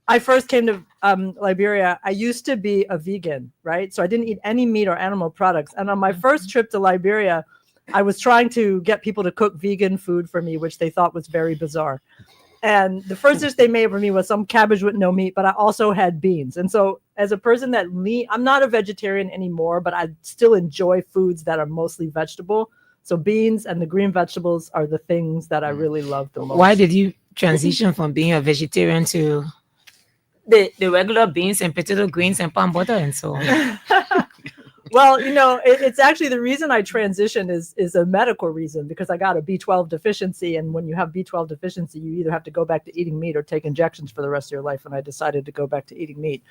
I first came to Liberia, I used to be a vegan, right? So I didn't eat any meat or animal products. And on my first trip to Liberia, I was trying to get people to cook vegan food for me, which they thought was very bizarre. And the first dish they made for me was some cabbage with no meat, but I also had beans. And so as a person I'm not a vegetarian anymore, but I still enjoy foods that are mostly vegetable. So beans and the green vegetables are the things that I really love the most.
Why did you transition from being a vegetarian to the regular beans and potato greens and palm butter and so on?
Well, it's actually the reason I transitioned is a medical reason, because I got a B12 deficiency. And when you have B12 deficiency, you either have to go back to eating meat or take injections for the rest of your life. And I decided to go back to eating meat.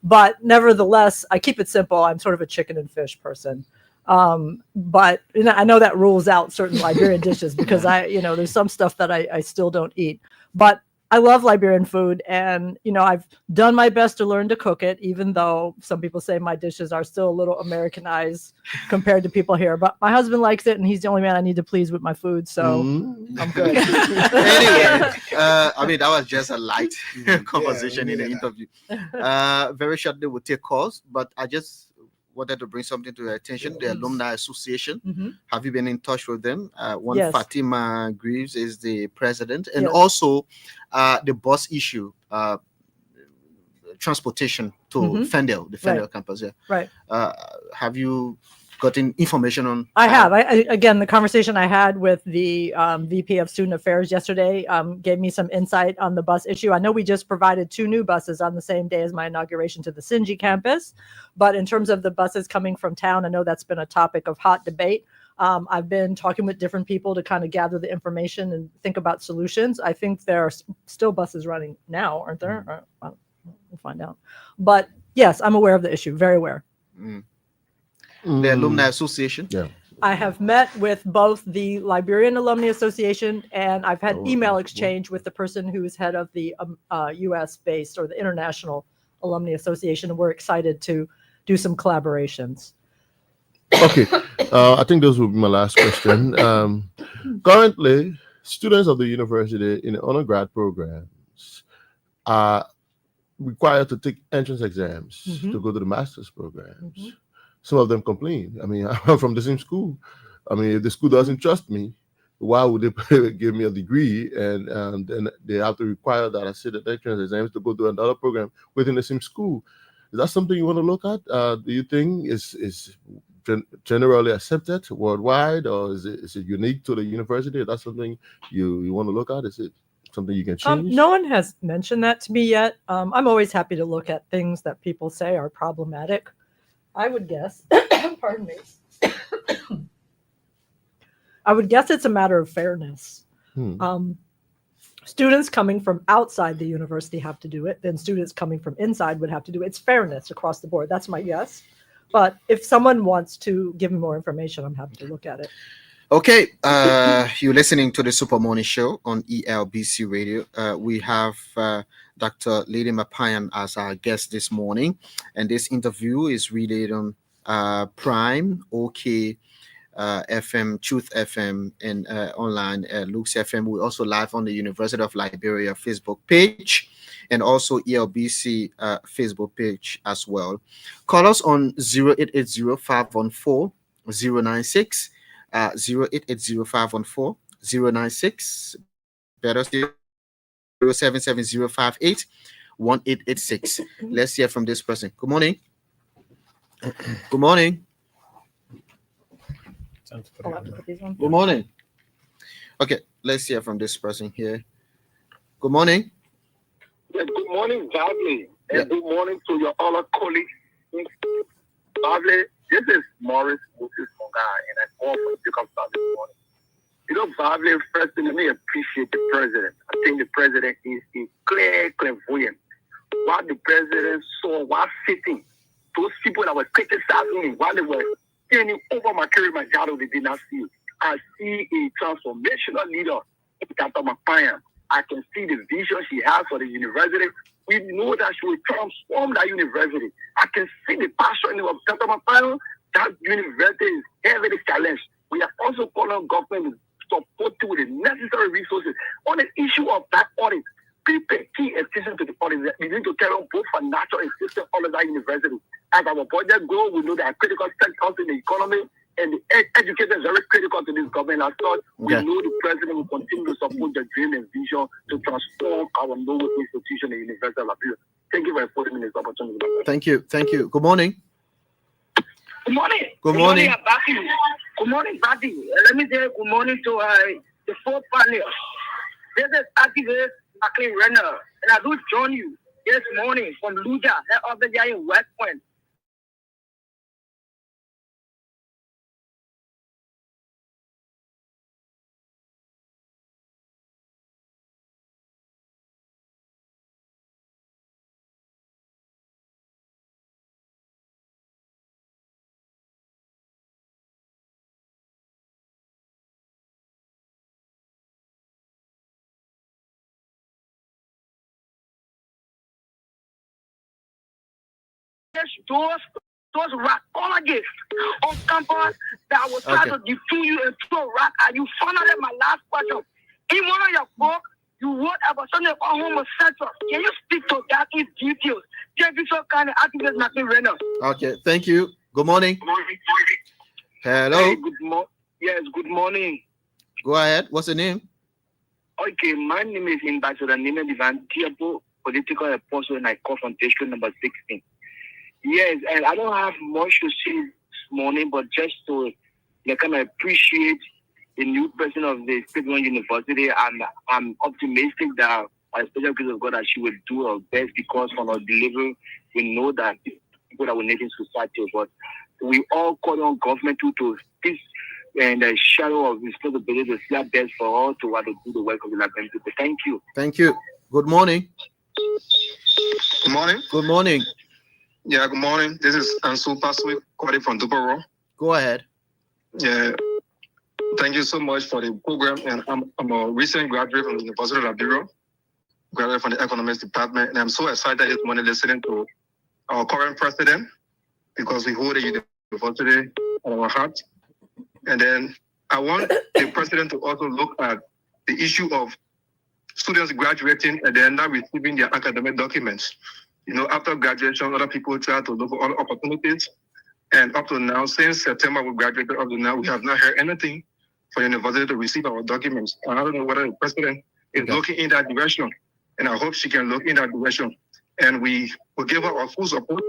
But nevertheless, I keep it simple. I'm sort of a chicken and fish person. But I know that rules out certain Liberian dishes because there's some stuff that I still don't eat. But I love Liberian food, and I've done my best to learn to cook it, even though some people say my dishes are still a little Americanized compared to people here. But my husband likes it, and he's the only man I need to please with my food, so I'm good.
Anyway, that was just a light conversation in the interview. Very shortly we'll take calls, but I just wanted to bring something to your attention. The Alumni Association.
Mm-hmm.
Have you been in touch with them?
Yes.
Fatima Greaves is the president, and
Yes.
also the bus issue, transportation to Fendel, the Fendel campus. Yeah.
Right.
Have you gotten information on?
I have. Again, the conversation I had with the VP of Student Affairs yesterday gave me some insight on the bus issue. I know we just provided 2 new buses on the same day as my inauguration to the Sinji campus, but in terms of the buses coming from town, I know that's been a topic of hot debate. I've been talking with different people to kind of gather the information and think about solutions. I think there are still buses running now, aren't there? We'll find out. But yes, I'm aware of the issue, very aware.
The Alumni Association.
Yeah.
I have met with both the Liberian Alumni Association, and I've had email exchange with the person who is head of the U.S. based or the International Alumni Association, and we're excited to do some collaborations.
Okay, I think those will be my last question. Currently, students of the university in the undergrad programs are required to take entrance exams to go to the master's programs. Some of them complain. I mean, I'm from the same school. I mean, if the school doesn't trust me, why would they give me a degree? And then they have to require that I sit the entrance exams to go to another program within the same school. Is that something you want to look at? Do you think is generally accepted worldwide, or is it unique to the university? Is that something you want to look at? Is it something you can change?
No one has mentioned that to me yet. I'm always happy to look at things that people say are problematic. I would guess, pardon me. I would guess it's a matter of fairness. Students coming from outside the university have to do it. Then students coming from inside would have to do it. It's fairness across the board. That's my guess. But if someone wants to give me more information, I'm happy to look at it.
Okay, you're listening to the Super Morning Show on ELBC Radio. We have Dr. Layli Marparyan as our guest this morning, and this interview is relayed on Prime, OK, FM, Truth FM, and online LUX FM. We're also live on the University of Liberia Facebook page, and also ELBC Facebook page as well. Call us on 0880-514-096. 0880-514-096, better 077058-1886. Let's hear from this person. Good morning. Good morning. Good morning. Okay, let's hear from this person here. Good morning.
Yes, good morning, Bradley. And good morning to your other colleagues. Bradley, this is Morris Moses Monga, and I call for the Jacob this morning. Bradley, first thing, let me appreciate the president. I think the president is a clairvoyant. What the president saw while sitting, those people that were criticizing me while they were standing over my career, my job, they did not see it. I see a transformational leader, Dr. Marparyan. I can see the vision she has for the university. We know that she will transform that university. I can see the passion of Dr. Marparyan. That university is heavily challenged. We are also calling on government to support with the necessary resources on the issue of that audit. key extension to the policy. We need to carry on both for natural and system all of that university. As our project grows, we know there are critical sectors in the economy, and the education is very critical to this government. As such, we know the president will continue to support the dream and vision to transform our noble institution, the University of Liberia. Thank you for putting me in this opportunity.
Thank you. Thank you. Good morning.
Good morning.
Good morning.
Good morning, Bati. Let me say good morning to the fourth panel. This is activist Jacqueline Renner, and I do join you this morning from Luja, head of the day in West Point. Those racologists on campus that will try to defeat you and throw rock at you. Finally, my last question. In one of your books, you wrote about something about homosexuals. Can you speak to that in details? Thank you so kind of activist Jacqueline Renner.
Okay, thank you. Good morning.
Good morning.
Hello.
Hey, yes, good morning.
Go ahead. What's the name?
Okay, my name is Ambassador Nina Divan Tiapo, political apostle, and I call from district number 16. Yes, and I don't have much to say this morning, but just to kind of appreciate the new president of the State University, and I'm optimistic that by the special grace of God that she will do her best, because from her delivery, we know that people that will need in society, but we all call on government to this and the shadow of responsibility to see our best for all to want to do the work of the Liberian people. Thank you.
Thank you. Good morning.
Good morning.
Good morning.
Yeah, good morning. This is Ansu Pasui calling from Dubaro.
Go ahead.
Yeah, thank you so much for the program. And I'm a recent graduate from the University of Liberia, graduate from the economics department, and I'm so excited this morning listening to our current president, because we hold the university at our heart. And then I want the president to also look at the issue of students graduating and then not receiving their academic documents. You know, after graduation, other people try to look for other opportunities. And up to now, since September we graduated, up to now, we have not heard anything for the university to receive our documents. And I don't know whether the president is looking in that direction. And I hope she can look in that direction. And we will give her our full support,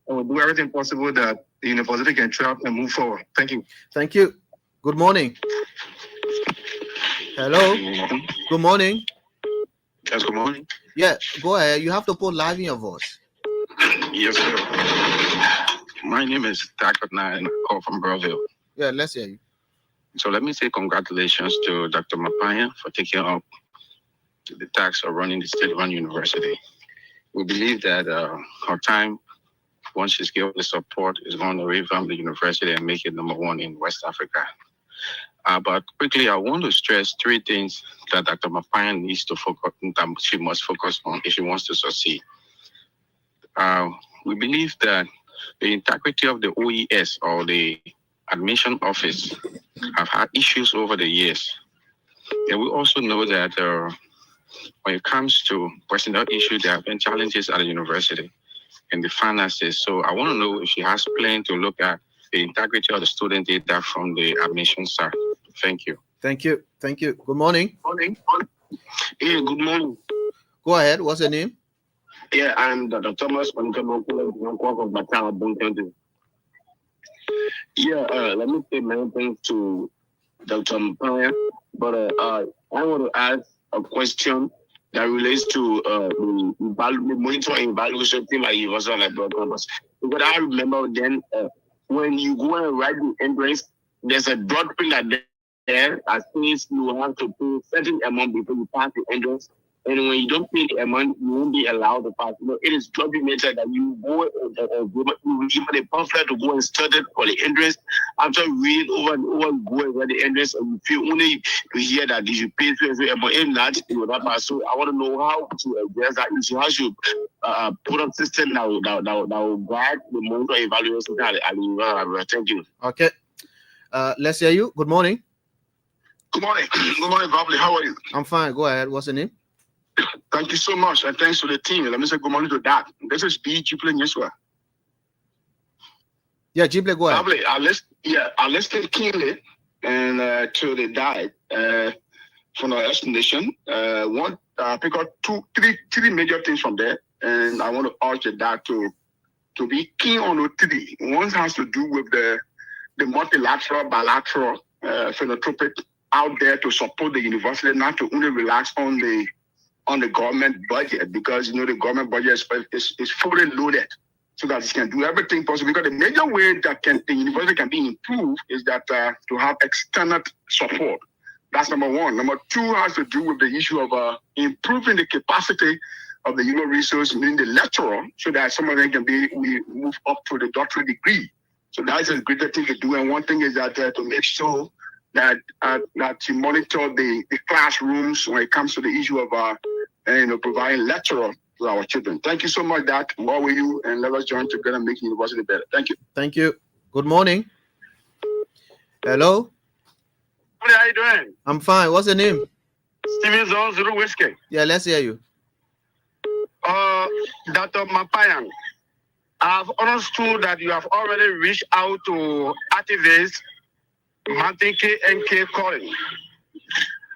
and we'll do everything possible that the university can try and move forward. Thank you.
Thank you. Good morning. Hello. Good morning.
Yes, good morning.
Yeah, go ahead. You have to put live in your voice.
Yes, sir. My name is Dakotna, and I call from Brazil.
Yeah, let's hear you.
So let me say congratulations to Dr. Marparyan for taking up the task of running the state-run university. We believe that her time, once she's given the support, is going to revamp the university and make it number one in West Africa. But quickly, I want to stress three things that Dr. Marparyan needs to focus on, that she must focus on if she wants to succeed. We believe that the integrity of the OES, or the admission office, have had issues over the years. And we also know that when it comes to personnel issues, there have been challenges at the university and the finances. So I want to know if she has planned to look at the integrity of the student data from the admission side. Thank you.
Thank you. Thank you. Good morning.
Morning. Hey, good morning.
Go ahead. What's your name?
Yeah, I'm Dr. Thomas from Yeah, let me say many things to Dr. Marparyan, but I want to ask a question that relates to the monitoring evaluation team at University of Liberia campus. Because I remember then when you go and write the entrance, there's a dot pillar there that says you have to pay a certain amount before you pass the entrance. And when you don't pay the amount, you won't be allowed to pass. You know, it is documented that you go you give the pamphlet to go and study for the entrance. After read over and over and go over the entrance, and you feel only to hear that you should pay for it, but if not, you will not pass. So I want to know how to address that issue. How should put up system that will guide the monitor evaluation. Thank you.
Okay. Let's hear you. Good morning.
Good morning. Good morning, Bobby. How are you?
I'm fine. Go ahead. What's the name?
Thank you so much, and thanks to the team. Let me say good morning to that. This is B. Chiplin Yeswa.
Yeah, Jible, go ahead.
Lovely. I listened keenly and to the diet from our explanation. I pick out three major things from there, and I want to urge the dad to be keen on the three. One has to do with the multilateral, bilateral, philanthropic out there to support the university, not to only relax on the government budget, because the government budget is fully loaded, so that it can do everything possible. Because the major way that the university can be improved is that to have external support. That's number one. Number two has to do with the issue of improving the capacity of the human resource, meaning the lecturer, so that some of them we move up to the doctorate degree. So that's a greater thing to do. And one thing is that to make sure that you monitor the classrooms when it comes to the issue of providing lecturer to our children. Thank you so much, Dad. How are you? And let us join together and make the university better. Thank you.
Thank you. Good morning. Hello.
How you doing?
I'm fine. What's your name?
Steven Zone Zulu Whiskey.
Yeah, let's hear you.
Dr. Marparyan, I've understood that you have already reached out to activists, Martin K. and K. Collins.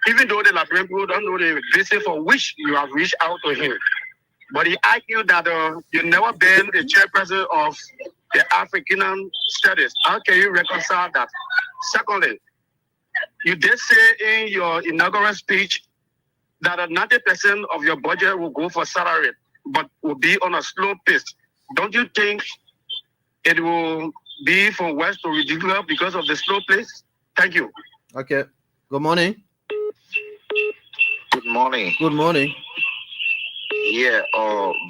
Even though the Liberian people don't know the visit for which you have reached out to him. But he argued that you've never been the chairperson of the African Studies. How can you reconcile that? Secondly, you did say in your inaugural speech that 90% of your budget will go for salary, but will be on a slow pace. Don't you think it will be from west to ridiculous because of the slow pace? Thank you.
Okay. Good morning.
Good morning.
Good morning.
Yeah,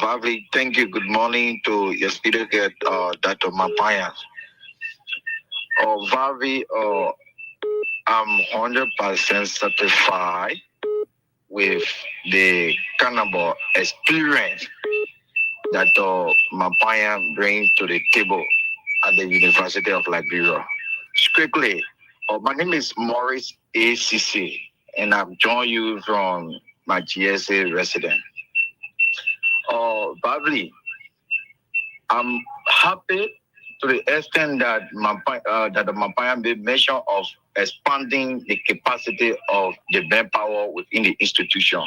Vavi, thank you. Good morning to your speaker, Dr. Marparyan. Vavi, I'm 100% satisfied with the kind of experience that Marparyan brings to the table at the University of Liberia. Quickly, my name is Morris ACC, and I've joined you from my GSA resident. Badly, I'm happy to the extent that the Marparyan made mention of expanding the capacity of the manpower within the institution.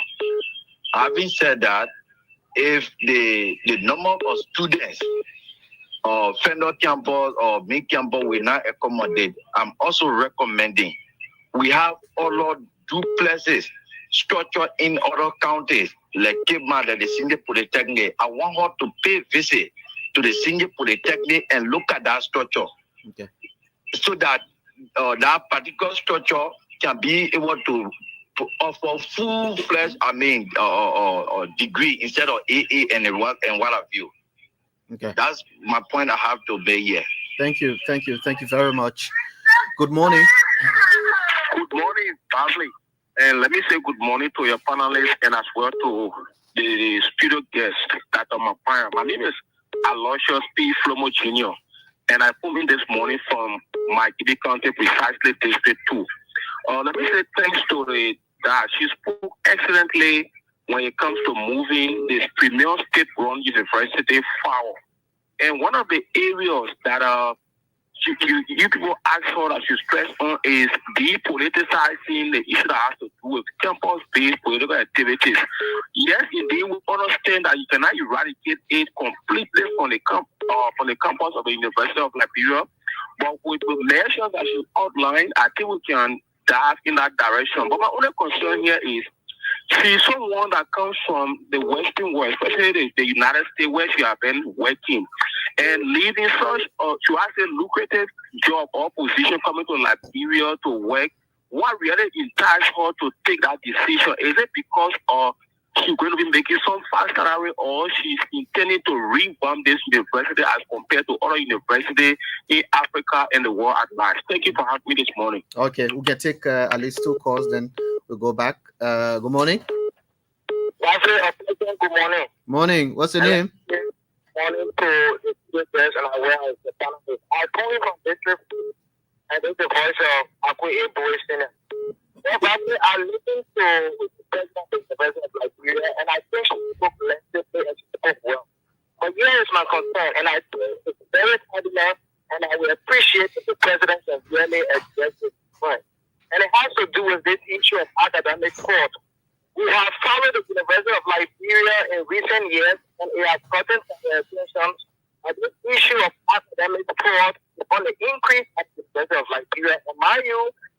Having said that, if the number of students Fender campus or mid campus will not accommodate, I'm also recommending we have other duplexes structured in other counties like Cape Mad and the Senior Polytechnic. I want her to pay visit to the Senior Polytechnic and look at that structure,
okay,
so that that particular structure can be able to offer full-fledged, degree instead of AA and what have you.
Okay.
That's my point I have to be here.
Thank you. Thank you. Thank you very much. Good morning.
Good morning, Basley. And let me say good morning to your panelists and as well to the studio guest, Dr. Marparyan. My name is Aloysius P. Flomo Jr. And I put in this morning from my Gidi County, precisely District 2. Let me say thanks to that. She spoke excellently when it comes to moving this premier state-run university forward. And one of the areas that you people ask for that you stress on is depoliticizing the issue that has to do with campus-based political activities. Yes, indeed, we understand that you cannot eradicate it completely from the campus of the University of Liberia, but with the measures that you outlined, I think we can dive in that direction. But my only concern here is, she's someone that comes from the Western world, especially the United States, where she has been working, and leaving such she has a lucrative job or position coming to Liberia to work. What really entices her to take that decision? Is it because she's going to be making some fast salary, or she's intending to revamp this university as compared to other universities in Africa and the world at large? Thank you for having me this morning.
Okay, we can take at least 2 calls, then we'll go back. Good morning.
Good morning.
Morning. What's your name?
Morning to the guests and I wear the panelists. I call you from District, and this is the voice of Akwe Boy Senior. I listen to the president of the University of Liberia, and I think she spoke collectively and she spoke well. But here is my concern, and I think it's very pertinent, and I would appreciate if the president has really addressed this point. And it has to do with this issue of academic fraud. We have followed the University of Liberia in recent years, and it has gotten some attention at this issue of academic fraud on the increase at the University of Liberia. And mind you,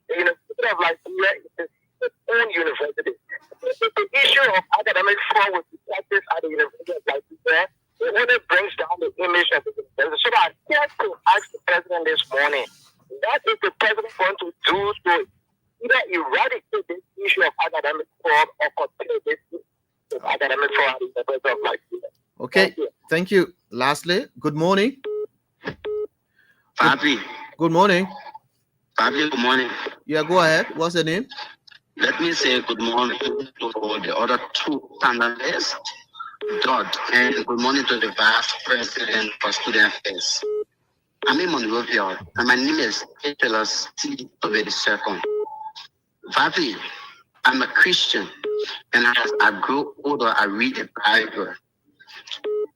the University of Liberia is its own university. The issue of academic fraud with the practice at the University of Liberia, it only brings down the image of the university. So I have to ask the president this morning, what is the president going to do to either eradicate this issue of academic fraud or continue this issue of academic fraud at the University of Liberia?
Okay, thank you. Lastly, good morning.
Fabi,
Good morning.
good morning.
Yeah, go ahead. What's the name?
Let me say good morning to the other two panelists, Dodd, and good morning to the Vice President for Student Affairs. I'm in Monrovia, and my name is Petelos T. Over the second. Fabi, I'm a Christian, and as I grow older, I read the Bible.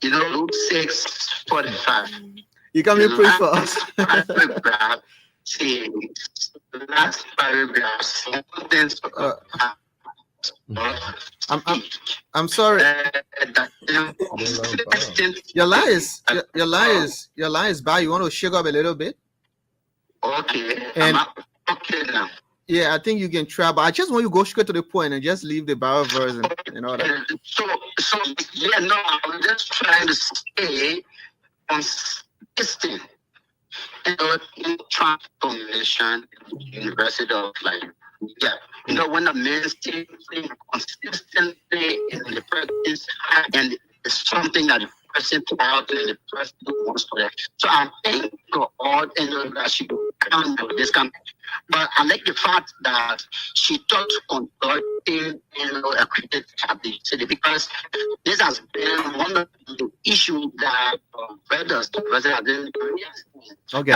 You know, Luke 6:45.
You can be pray for us.
Paragraph says, the last paragraph, sentence,
I'm sorry. Your line is bad. You want to shake up a little bit?
Okay.
And
Okay now.
yeah, I think you can try, but I just want you to go straight to the point and just leave the Bible verse and all that.
So yeah, no, I'm just trying to stay on this thing. You know, in transformation, University of yeah. You know, when the mainstream thing consistently in the practice and it's something that the person put out and the person wants to. So I thank God and that she will come with this kind. But I like the fact that she talked on conducting accredited city because this has been one of the issues that brothers, the president didn't.
Okay.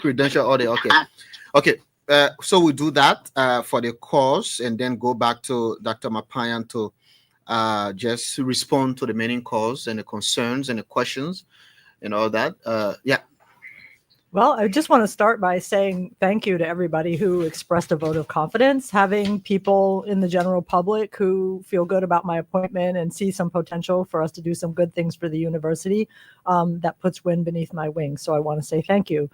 Credential audit. Okay. So we do that for the course and then go back to Dr. Marparyan to just respond to the main cause and the concerns and the questions and all that. Yeah.
Well, I just want to start by saying thank you to everybody who expressed a vote of confidence. Having people in the general public who feel good about my appointment and see some potential for us to do some good things for the university, that puts wind beneath my wings. So I want to say thank you.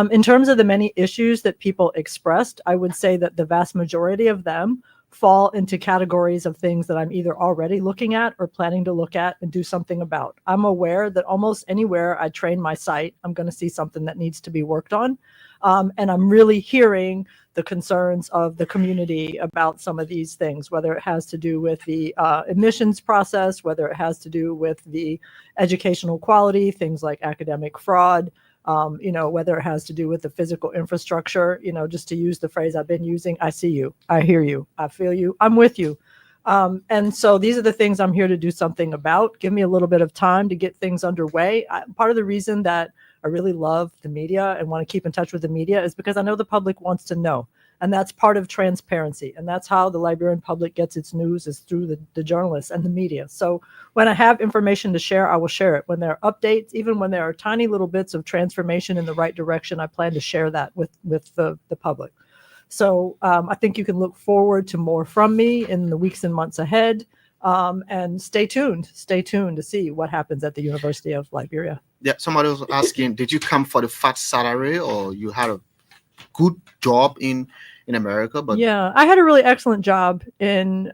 In terms of the many issues that people expressed, I would say that the vast majority of them fall into categories of things that I'm either already looking at or planning to look at and do something about. I'm aware that almost anywhere I train my site, I'm going to see something that needs to be worked on. And I'm really hearing the concerns of the community about some of these things, whether it has to do with the admissions process, whether it has to do with the educational quality, things like academic fraud, whether it has to do with the physical infrastructure, just to use the phrase I've been using, I see you, I hear you, I feel you, I'm with you. And so these are the things I'm here to do something about. Give me a little bit of time to get things underway. Part of the reason that I really love the media and want to keep in touch with the media is because I know the public wants to know. And that's part of transparency. And that's how the Liberian public gets its news, is through the journalists and the media. So when I have information to share, I will share it. When there are updates, even when there are tiny little bits of transformation in the right direction, I plan to share that with the public. So I think you can look forward to more from me in the weeks and months ahead. And stay tuned to see what happens at the University of Liberia.
Yeah, somebody was asking, did you come for the fat salary or you had a good job in America? But
yeah, I had a really excellent job in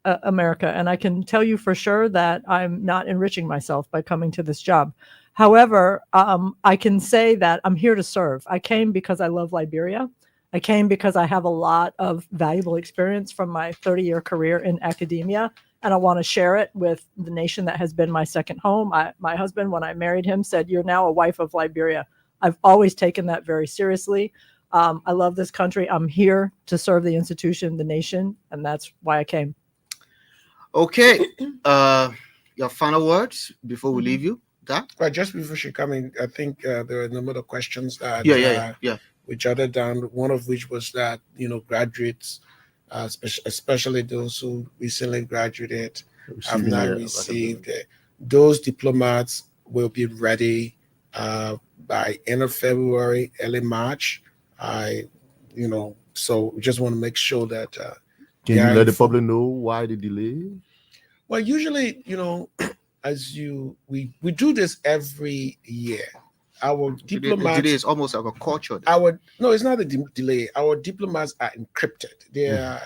America, and I can tell you for sure that I'm not enriching myself by coming to this job. However, I can say that I'm here to serve. I came because I love Liberia. I came because I have a lot of valuable experience from my 30-year career in academia, and I want to share it with the nation that has been my second home. My husband, when I married him, said, "You're now a wife of Liberia." I've always taken that very seriously. I love this country. I'm here to serve the institution, the nation, and that's why I came.
Okay. Your final words before we leave you, Doc?
Well, just before she come in, I think there were a number of questions that
Yeah.
we jotted down, one of which was that, graduates especially those who recently graduated have
Receiving
not
their
received. Those diplomats will be ready by end of February, early March. So we just want to make sure that.
Can you let the public know why the delay?
Well, usually, we do this every year. Our diplomats.
Today is almost like a culture.
No, it's not a delay. Our diplomats are encrypted. They are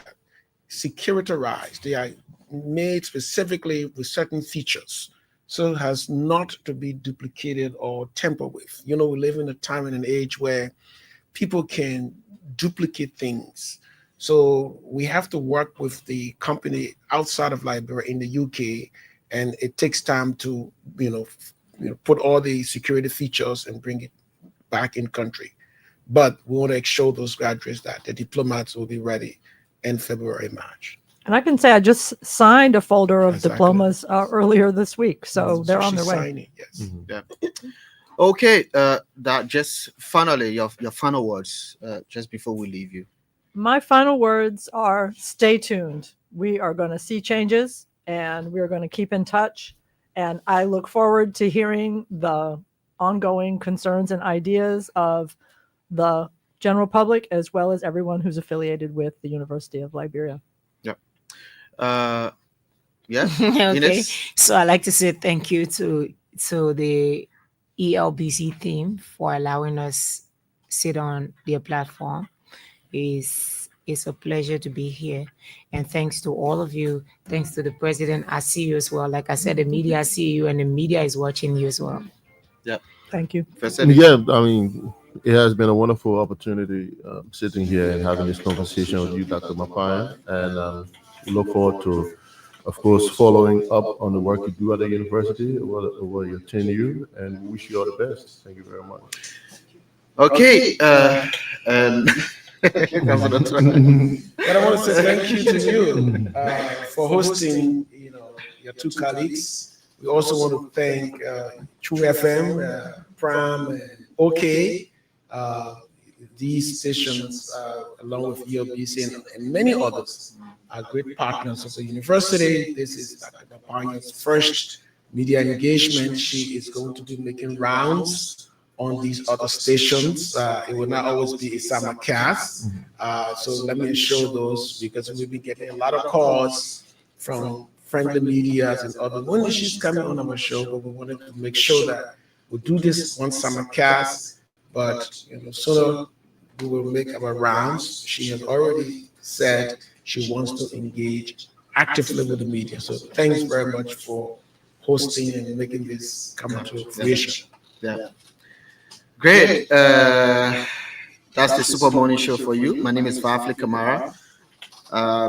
securitized. They are made specifically with certain features, so it has not to be duplicated or tampered with. We live in a time and an age where people can duplicate things. So we have to work with the company outside of Liberia in the UK, and it takes time to put all the security features and bring it back in country. But we want to show those graduates that the diplomats will be ready in February, March.
And I can say I just signed a folder of diplomas earlier this week, so they're on their way.
Signing, yes.
Mm-hmm. Yeah. Okay, that just finally your final words just before we leave you.
My final words are: stay tuned. We are going to see changes, and we are going to keep in touch. And I look forward to hearing the ongoing concerns and ideas of the general public, as well as everyone who's affiliated with the University of Liberia.
Yeah. Yeah.
Okay.
Ines?
So I'd like to say thank you to the ELBC team for allowing us sit on their platform. It's a pleasure to be here. And thanks to all of you. Thanks to the president. I see you as well. Like I said, the media, I see you, and the media is watching you as well.
Yeah.
Thank you.
Yeah, I mean, it has been a wonderful opportunity sitting here and having this conversation with you, Dr. Marparyan. And we look forward to, of course, following up on the work you do at the university over your tenure, and we wish you all the best. Thank you very much.
Okay.
But I want to say thank you to you for hosting, your two colleagues. We also want to thank True FM, Prime, and OK. These stations, along with ELBC and many others, are great partners of the university. This is Dr. Marparyan's first media engagement. She is going to be making rounds on these other stations. It will not always be a simulcast. So let me ensure those, because we'll be getting a lot of calls from friendly media and others. When she's coming on our show, but we wanted to make sure that we do this one simulcast, but sooner we will make our rounds. She has already said she wants to engage actively with the media. So thanks very much for hosting and making this come to fruition.
Yeah. Great. That's the Super Morning Show for you. My name is Layli Kamara.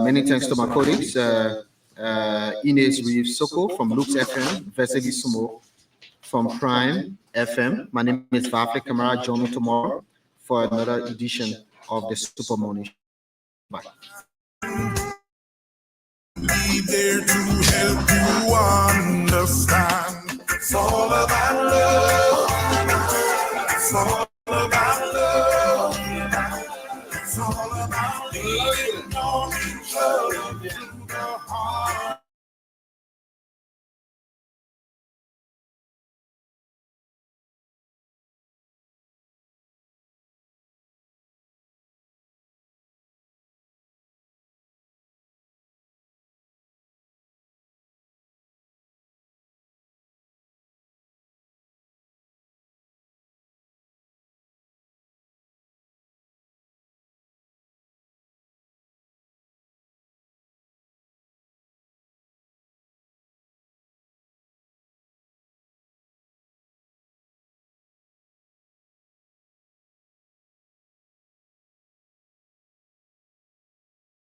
Many thanks to my colleagues, Ines Reeves Soko from LUX FM, Vesegi Sumo from Prime FM. My name is Layli Kamara. Join me tomorrow for another edition of the Super Morning Show. Bye.
Be there to help you understand. It's all about love. It's all about love. It's all about loving on each other.